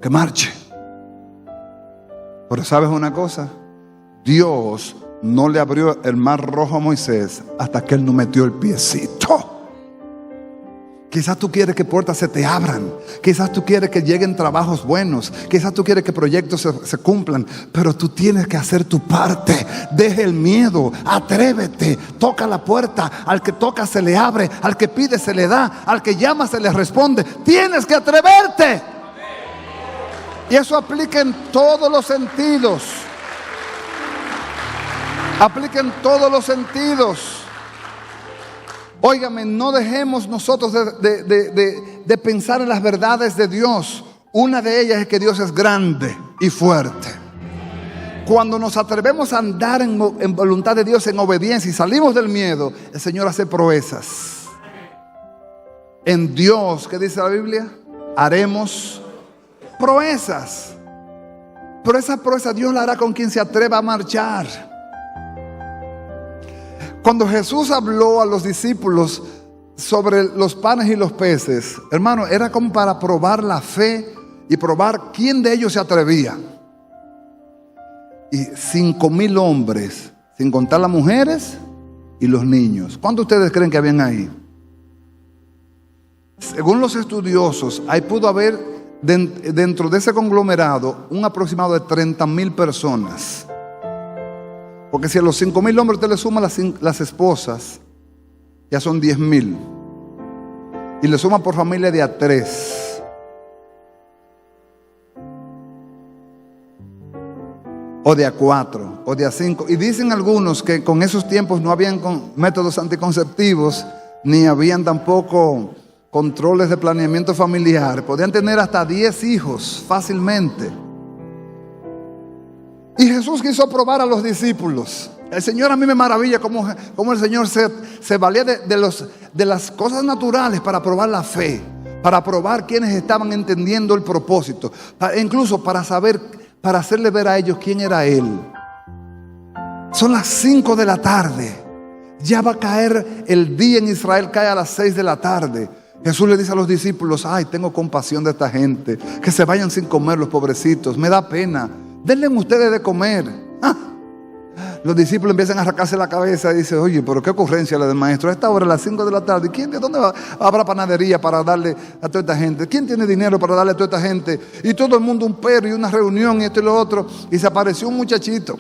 B: que marche. Pero ¿sabes una cosa? Dios no le abrió el mar rojo a Moisés hasta que él no metió el piecito. Quizás tú quieres que puertas se te abran. Quizás tú quieres que lleguen trabajos buenos. Quizás tú quieres que proyectos se cumplan. Pero tú tienes que hacer tu parte. Deja el miedo. Atrévete. Toca la puerta. Al que toca se le abre. Al que pide se le da. Al que llama se le responde. Tienes que atreverte. Y eso aplica en todos los sentidos. Aplica en todos los sentidos. Óigame, no dejemos nosotros de pensar en las verdades de Dios. Una de ellas es que Dios es grande y fuerte. Cuando nos atrevemos a andar en voluntad de Dios, en obediencia, y salimos del miedo, el Señor hace proezas. En Dios, ¿qué dice la Biblia? Haremos proezas. Pero esa proeza Dios la hará con quien se atreva a marchar. Cuando Jesús habló a los discípulos sobre los panes y los peces, hermano, era como para probar la fe y probar quién de ellos se atrevía. Y 5,000 hombres, sin contar las mujeres y los niños. ¿Cuántos de ustedes creen que habían ahí? Según los estudiosos, ahí pudo haber dentro de ese conglomerado un aproximado de 30,000 personas. Porque si a los 5,000 hombres usted le suma las esposas, ya son 10,000. Y le suma por familia de a 3. O de a 4, o de a 5. Y dicen algunos que con esos tiempos no habían métodos anticonceptivos, ni habían tampoco controles de planeamiento familiar. Podían tener hasta 10 hijos fácilmente. Y Jesús quiso probar a los discípulos. El Señor, a mí me maravilla cómo el Señor se valía de las cosas naturales para probar la fe, para probar quienes estaban entendiendo el propósito, incluso para saber, para hacerle ver a ellos quién era Él. Son las 5 de la tarde. Ya va a caer el día en Israel, cae a las 6 de la tarde. Jesús le dice a los discípulos: ay, tengo compasión de esta gente, que se vayan sin comer los pobrecitos, me da pena. Denle ustedes de comer. Los discípulos empiezan a arrancarse la cabeza y dicen: oye, pero qué ocurrencia la del maestro. A esta hora, a las 5 de la tarde, ¿de dónde habrá panadería para darle a toda esta gente? ¿Quién tiene dinero para darle a toda esta gente? Y todo el mundo un perro y una reunión y esto y lo otro. Y se apareció un muchachito.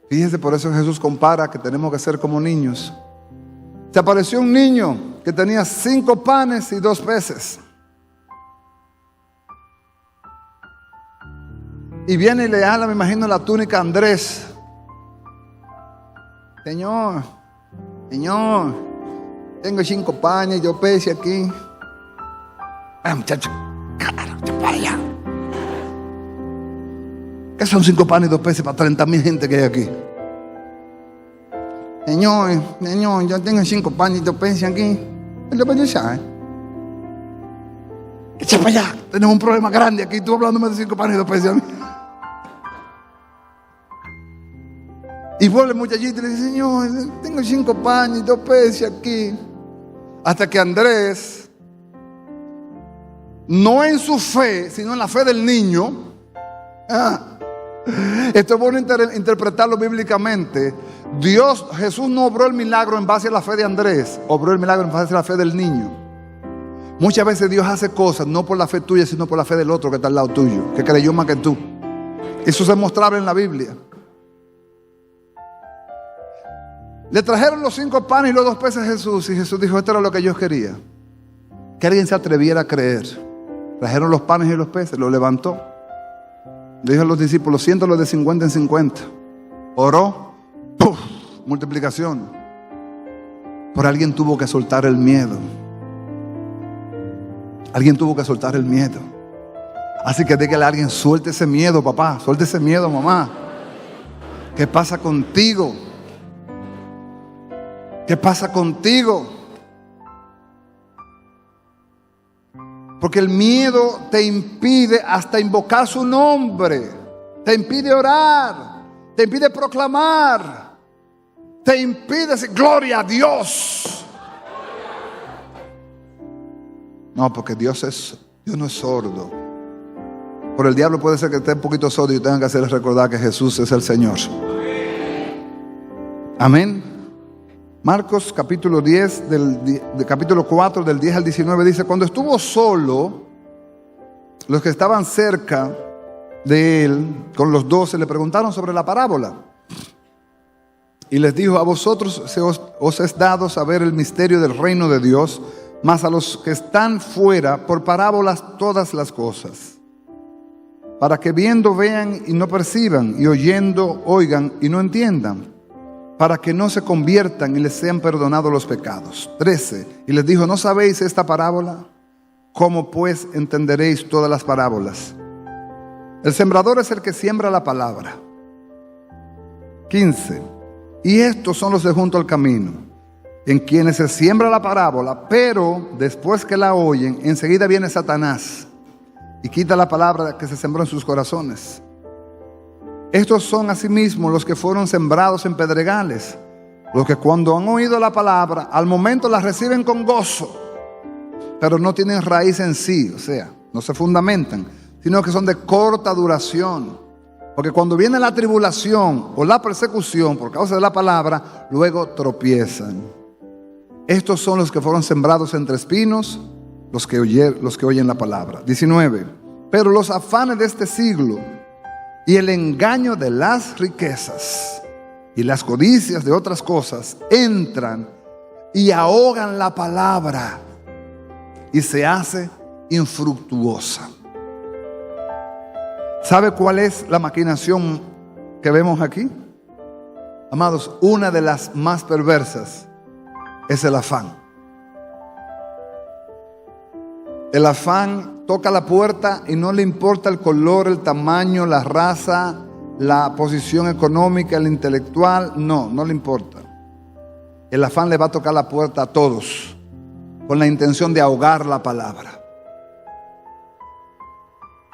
B: Fíjese, por eso Jesús compara que tenemos que ser como niños. Se apareció un niño que tenía 5 panes y 2 peces. Y viene y le habla, me imagino, la túnica a Andrés. Señor, tengo 5 panes y 2 peces aquí. Ay, muchacho, claro, para allá. ¿Qué son 5 panes y 2 peces para 30,000 gente que hay aquí? Señor, yo tengo 5 panes y 2 peces aquí. Él va a decir: echa para allá, tenemos un problema grande aquí. Tú hablándome de 5 panes y 2 peces a mí. Y vuelve el muchachito y le dice: Señor, tengo 5 panes y 2 peces aquí. Hasta que Andrés, no en su fe, sino en la fe del niño. Esto es bueno interpretarlo bíblicamente. Jesús no obró el milagro en base a la fe de Andrés, obró el milagro en base a la fe del niño. Muchas veces Dios hace cosas no por la fe tuya, sino por la fe del otro que está al lado tuyo, que creyó más que tú. Eso se mostraba en la Biblia. Le trajeron los 5 panes y los 2 peces a Jesús, y Jesús dijo: esto era lo que yo quería, que alguien se atreviera a creer. Trajeron los panes y los peces, lo levantó. Le dijo a los discípulos: siéntalos de 50 en 50. oró, ¡puf!, multiplicación. Pero alguien tuvo que soltar el miedo. Alguien tuvo que soltar el miedo. Así que dígale a alguien: suelte ese miedo, papá, suelte ese miedo, mamá. ¿Qué pasa contigo? ¿Qué pasa contigo? Porque el miedo te impide hasta invocar su nombre, te impide orar, te impide proclamar, te impide decir gloria a Dios. No, porque Dios no es sordo. Por el diablo puede ser que esté un poquito sordo y tengan que hacerles recordar que Jesús es el Señor. Amén. Marcos capítulo 10, capítulo 4 del 10 al 19 dice: cuando estuvo solo, los que estaban cerca de él con los 12 le preguntaron sobre la parábola. Y les dijo: a vosotros os es dado saber el misterio del reino de Dios, mas a los que están fuera por parábolas todas las cosas, para que viendo vean y no perciban, y oyendo oigan y no entiendan, para que no se conviertan y les sean perdonados los pecados. 13. Y les dijo: ¿no sabéis esta parábola? ¿Cómo pues entenderéis todas las parábolas? El sembrador es el que siembra la palabra. 15. Y estos son los de junto al camino, en quienes se siembra la parábola, pero después que la oyen, enseguida viene Satanás y quita la palabra que se sembró en sus corazones. Estos son asimismo los que fueron sembrados en pedregales, los que cuando han oído la palabra, al momento la reciben con gozo, pero no tienen raíz en sí, o sea, no se fundamentan, sino que son de corta duración. Porque cuando viene la tribulación o la persecución por causa de la palabra, luego tropiezan. Estos son los que fueron sembrados entre espinos, los que oyen la palabra. 19. Pero los afanes de este siglo y el engaño de las riquezas y las codicias de otras cosas entran y ahogan la palabra y se hace infructuosa. ¿Sabe cuál es la maquinación que vemos aquí? Amados, una de las más perversas es el afán. El afán toca la puerta y no le importa el color, el tamaño, la raza, la posición económica, el intelectual. No le importa. El afán le va a tocar la puerta a todos con la intención de ahogar la palabra.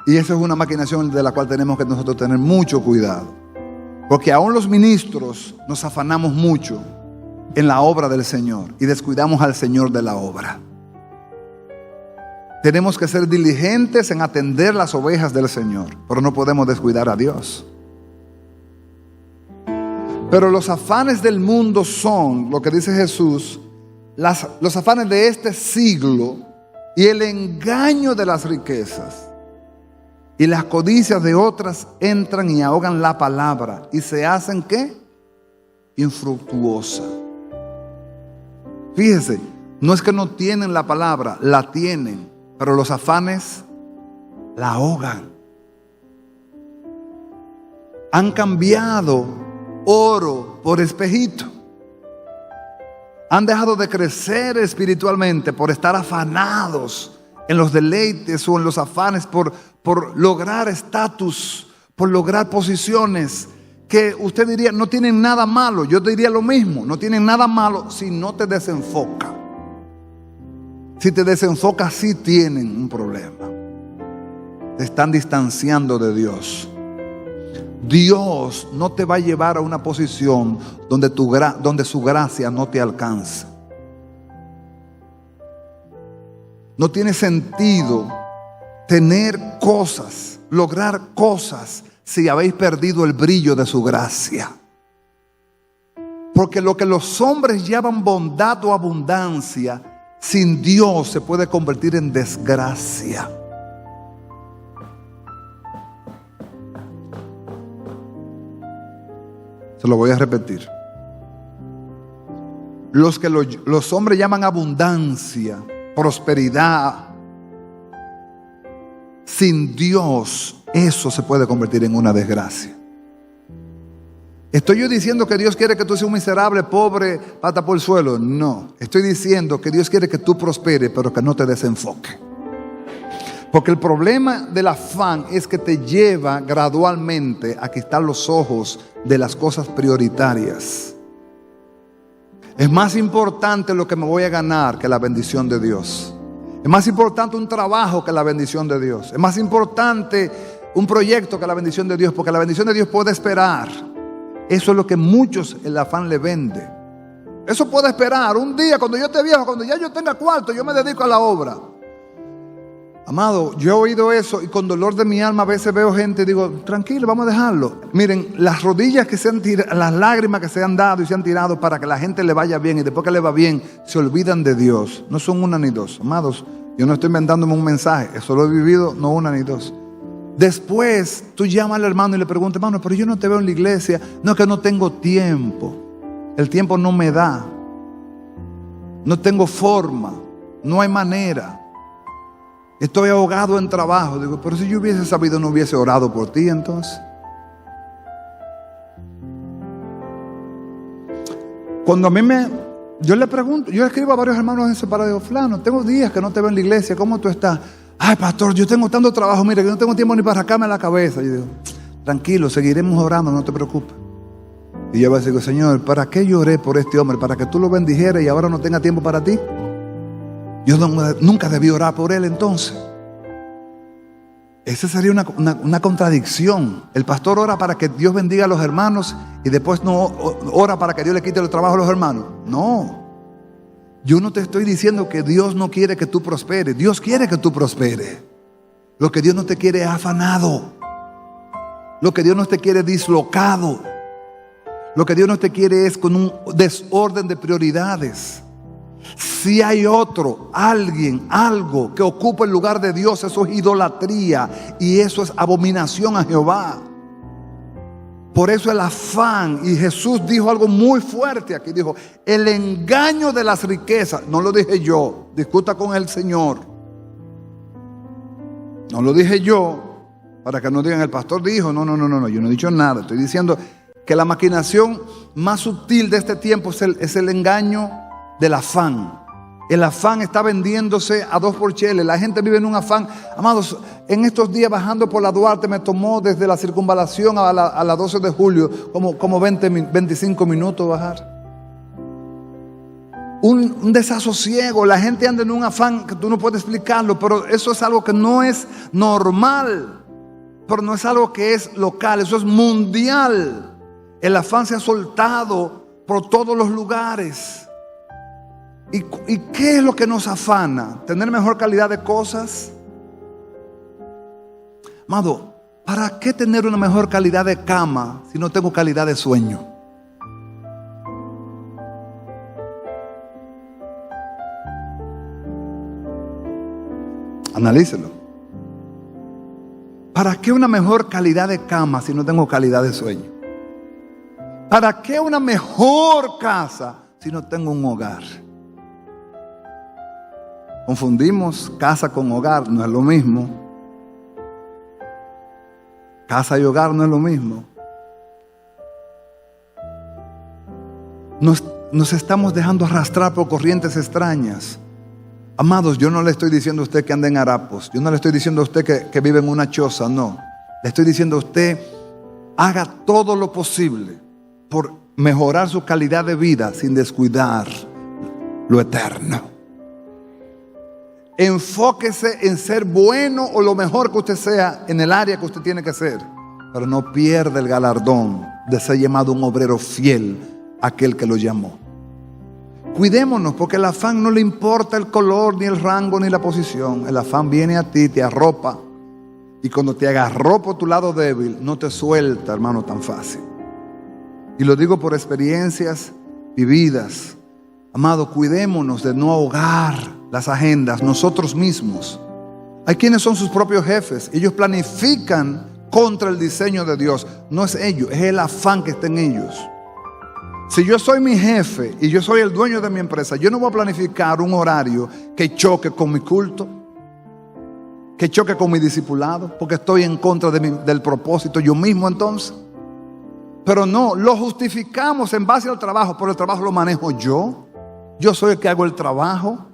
B: Y esa es una maquinación de la cual tenemos que nosotros tener mucho cuidado. Porque aún los ministros nos afanamos mucho en la obra del Señor y descuidamos al Señor de la obra. Tenemos que ser diligentes en atender las ovejas del Señor, pero no podemos descuidar a Dios. Pero los afanes del mundo son, lo que dice Jesús, los afanes de este siglo y el engaño de las riquezas. Y las codicias de otras entran y ahogan la palabra y se hacen ¿qué? Infructuosa. Fíjese, no es que no tienen la palabra, la tienen, pero los afanes la ahogan. Han cambiado oro por espejito. Han dejado de crecer espiritualmente por estar afanados en los deleites o en los afanes por lograr estatus, por lograr posiciones que usted diría no tienen nada malo. Yo te diría lo mismo, no tienen nada malo si no te desenfoca. Si te desenfocas, sí tienen un problema. Te están distanciando de Dios. Dios no te va a llevar a una posición donde su gracia no te alcance. No tiene sentido tener cosas, lograr cosas, si habéis perdido el brillo de su gracia. Porque lo que los hombres llaman bondad o abundancia, sin Dios se puede convertir en desgracia. Se lo voy a repetir. Los que los hombres llaman abundancia, prosperidad, sin Dios eso se puede convertir en una desgracia. ¿Estoy yo diciendo que Dios quiere que tú seas un miserable, pobre, pata por el suelo? No. Estoy diciendo que Dios quiere que tú prosperes, pero que no te desenfoques. Porque el problema del afán es que te lleva gradualmente a quitar los ojos de las cosas prioritarias. Es más importante lo que me voy a ganar que la bendición de Dios. Es más importante un trabajo que la bendición de Dios. Es más importante un proyecto que la bendición de Dios, porque la bendición de Dios puede esperar. Eso es lo que muchos el afán le vende. Eso puede esperar. Un día, cuando yo esté viejo, cuando ya yo tenga cuarto, yo me dedico a la obra. Amado, yo he oído eso y con dolor de mi alma a veces veo gente y digo, tranquilo, vamos a dejarlo. Miren, las rodillas que se han tirado, las lágrimas que se han dado y se han tirado para que la gente le vaya bien, y después que le va bien, se olvidan de Dios. No son una ni dos. Amados, yo no estoy inventándome un mensaje, eso lo he vivido, no una ni dos. Después tú llamas al hermano y le preguntas, hermano, pero yo no te veo en la iglesia. No, es que no tengo tiempo. El tiempo no me da. No tengo forma. No hay manera. Estoy ahogado en trabajo. Digo, pero si yo hubiese sabido, no hubiese orado por ti entonces. Cuando a mí yo le pregunto, yo le escribo a varios hermanos en separado, digo, fulano, tengo días que no te veo en la iglesia, ¿cómo tú estás? Ay, pastor, yo tengo tanto trabajo, mira, que no tengo tiempo ni para rascarme la cabeza. Yo digo, tranquilo, seguiremos orando, no te preocupes. Y yo digo, Señor, ¿para qué lloré por este hombre? ¿Para que tú lo bendijeras y ahora no tenga tiempo para ti? Yo nunca debí orar por él entonces. Esa sería una contradicción. El pastor ora para que Dios bendiga a los hermanos y después no ora para que Dios le quite el trabajo a los hermanos. No. Yo no te estoy diciendo que Dios no quiere que tú prosperes. Dios quiere que tú prosperes. Lo que Dios no te quiere es afanado. Lo que Dios no te quiere es dislocado. Lo que Dios no te quiere es con un desorden de prioridades. Si hay alguien, algo que ocupa el lugar de Dios, eso es idolatría y eso es abominación a Jehová. Por eso el afán, y Jesús dijo algo muy fuerte aquí, dijo, el engaño de las riquezas, no lo dije yo, discuta con el Señor. No lo dije yo, para que no digan el pastor dijo, no, yo no he dicho nada, estoy diciendo que la maquinación más sutil de este tiempo es el engaño del afán. El afán está vendiéndose a 2 por chele. La gente vive en un afán. Amados, en estos días bajando por la Duarte me tomó desde la circunvalación a la 12 de julio como 25 minutos bajar. Un desasosiego. La gente anda en un afán que tú no puedes explicarlo, pero eso es algo que no es normal. Pero no es algo que es local, eso es mundial. El afán se ha soltado por todos los lugares. ¿Y qué es lo que nos afana? ¿Tener mejor calidad de cosas? Amado, ¿para qué tener una mejor calidad de cama si no tengo calidad de sueño? Analícelo. ¿Para qué una mejor calidad de cama si no tengo calidad de sueño? ¿Para qué una mejor casa si no tengo un hogar? Confundimos casa con hogar, no es lo mismo. Casa y hogar no es lo mismo. Nos estamos dejando arrastrar por corrientes extrañas. Amados, yo no le estoy diciendo a usted que ande en harapos. Yo no le estoy diciendo a usted que vive en una choza, no. Le estoy diciendo a usted, haga todo lo posible por mejorar su calidad de vida sin descuidar lo eterno. Enfóquese en ser bueno o lo mejor que usted sea en el área que usted tiene que ser, pero no pierda el galardón de ser llamado un obrero fiel a aquel que lo llamó. Cuidémonos, porque el afán no le importa el color, ni el rango, ni la posición. El afán viene a ti, te arropa, y cuando te agarró por tu lado débil, no te suelta, hermano, tan fácil. Y lo digo por experiencias vividas. Amado, cuidémonos de no ahogar las agendas nosotros mismos. Hay quienes son sus propios jefes. Ellos planifican contra el diseño de Dios. No es ellos, es el afán que está en ellos. Si yo soy mi jefe y yo soy el dueño de mi empresa, yo no voy a planificar un horario que choque con mi culto, que choque con mi discipulado, porque estoy en contra del propósito yo mismo entonces. Pero no, lo justificamos en base al trabajo, pero el trabajo lo manejo yo. Yo soy el que hago el trabajo.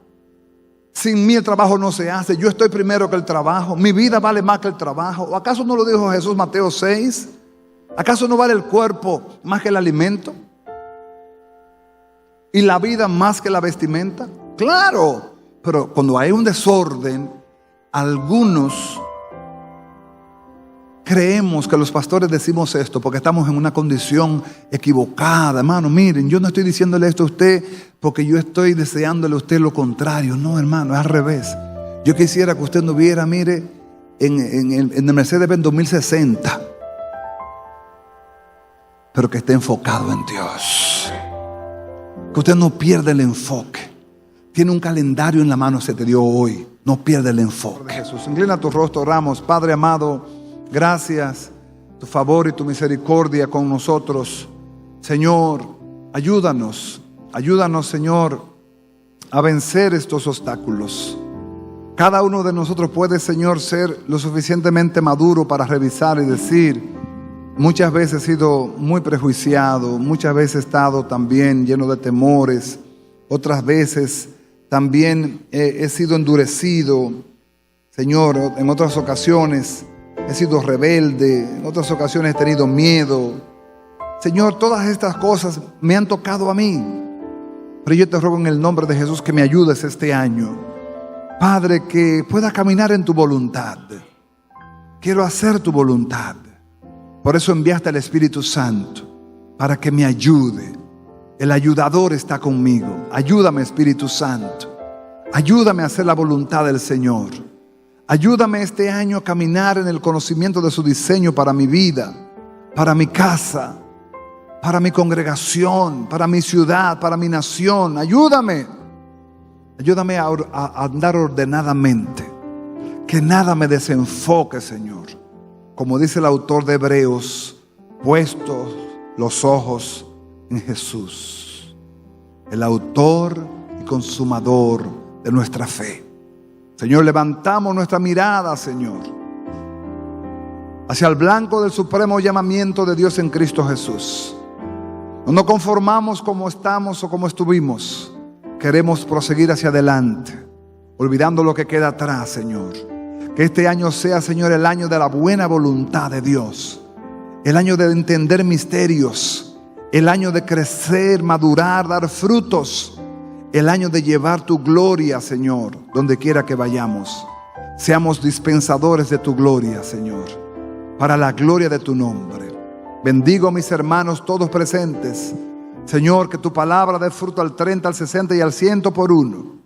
B: Sin mí el trabajo no se hace. Yo estoy primero que el trabajo. Mi vida vale más que el trabajo. ¿O acaso no lo dijo Jesús Mateo 6? ¿Acaso no vale el cuerpo más que el alimento? ¿Y la vida más que la vestimenta? Claro, pero cuando hay un desorden, algunos creemos que los pastores decimos esto porque estamos en una condición equivocada. Hermano, miren, yo no estoy diciéndole esto a usted porque yo estoy deseándole a usted lo contrario. No, hermano, es al revés. Yo quisiera que usted no viera, mire, en el Mercedes-Benz 2060, pero que esté enfocado en Dios. Que usted no pierda el enfoque. Tiene un calendario en la mano, se te dio hoy. No pierda el enfoque. Jesús, inclina tu rostro, oramos. Padre amado, gracias, tu favor y tu misericordia con nosotros. Señor, ayúdanos, Señor, a vencer estos obstáculos. Cada uno de nosotros puede, Señor, ser lo suficientemente maduro para revisar y decir: muchas veces he sido muy prejuiciado, muchas veces he estado también lleno de temores, otras veces también he sido endurecido. Señor, en otras ocasiones he sido rebelde, en otras ocasiones he tenido miedo. Señor, todas estas cosas me han tocado a mí. Pero yo te ruego en el nombre de Jesús que me ayudes este año. Padre, que pueda caminar en tu voluntad. Quiero hacer tu voluntad. Por eso enviaste al Espíritu Santo, para que me ayude. El ayudador está conmigo. Ayúdame, Espíritu Santo. Ayúdame a hacer la voluntad del Señor. Ayúdame este año a caminar en el conocimiento de su diseño para mi vida, para mi casa, para mi congregación, para mi ciudad, para mi nación. Ayúdame a andar ordenadamente. Que nada me desenfoque, Señor. Como dice el autor de Hebreos, puestos los ojos en Jesús, el autor y consumador de nuestra fe. Señor, levantamos nuestra mirada, Señor, hacia el blanco del supremo llamamiento de Dios en Cristo Jesús. No nos conformamos como estamos o como estuvimos. Queremos proseguir hacia adelante, olvidando lo que queda atrás, Señor. Que este año sea, Señor, el año de la buena voluntad de Dios. El año de entender misterios. El año de crecer, madurar, dar frutos. El año de llevar tu gloria, Señor, donde quiera que vayamos. Seamos dispensadores de tu gloria, Señor, para la gloria de tu nombre. Bendigo a mis hermanos todos presentes. Señor, que tu palabra dé fruto al 30, al 60 y al 100 por uno.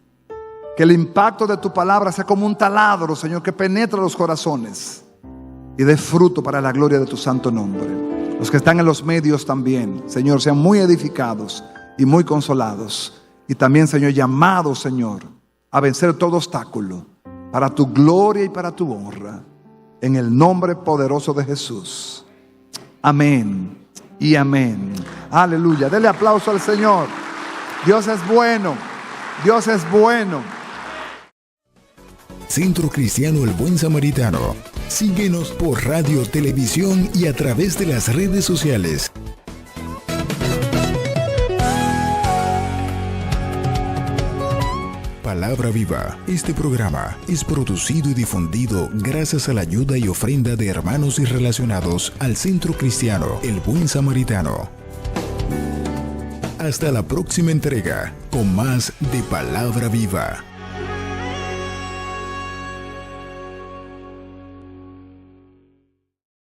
B: Que el impacto de tu palabra sea como un taladro, Señor, que penetra los corazones y dé fruto para la gloria de tu santo nombre. Los que están en los medios también, Señor, sean muy edificados y muy consolados. Y también, Señor, llamados, Señor, a vencer todo obstáculo para tu gloria y para tu honra. En el nombre poderoso de Jesús. Amén y amén. Aleluya. Dele aplauso al Señor. Dios es bueno. Dios es bueno.
A: Centro Cristiano El Buen Samaritano. Síguenos por radio, televisión y a través de las redes sociales. Palabra Viva. Este programa es producido y difundido gracias a la ayuda y ofrenda de hermanos y relacionados al Centro Cristiano El Buen Samaritano. Hasta la próxima entrega con más de Palabra Viva.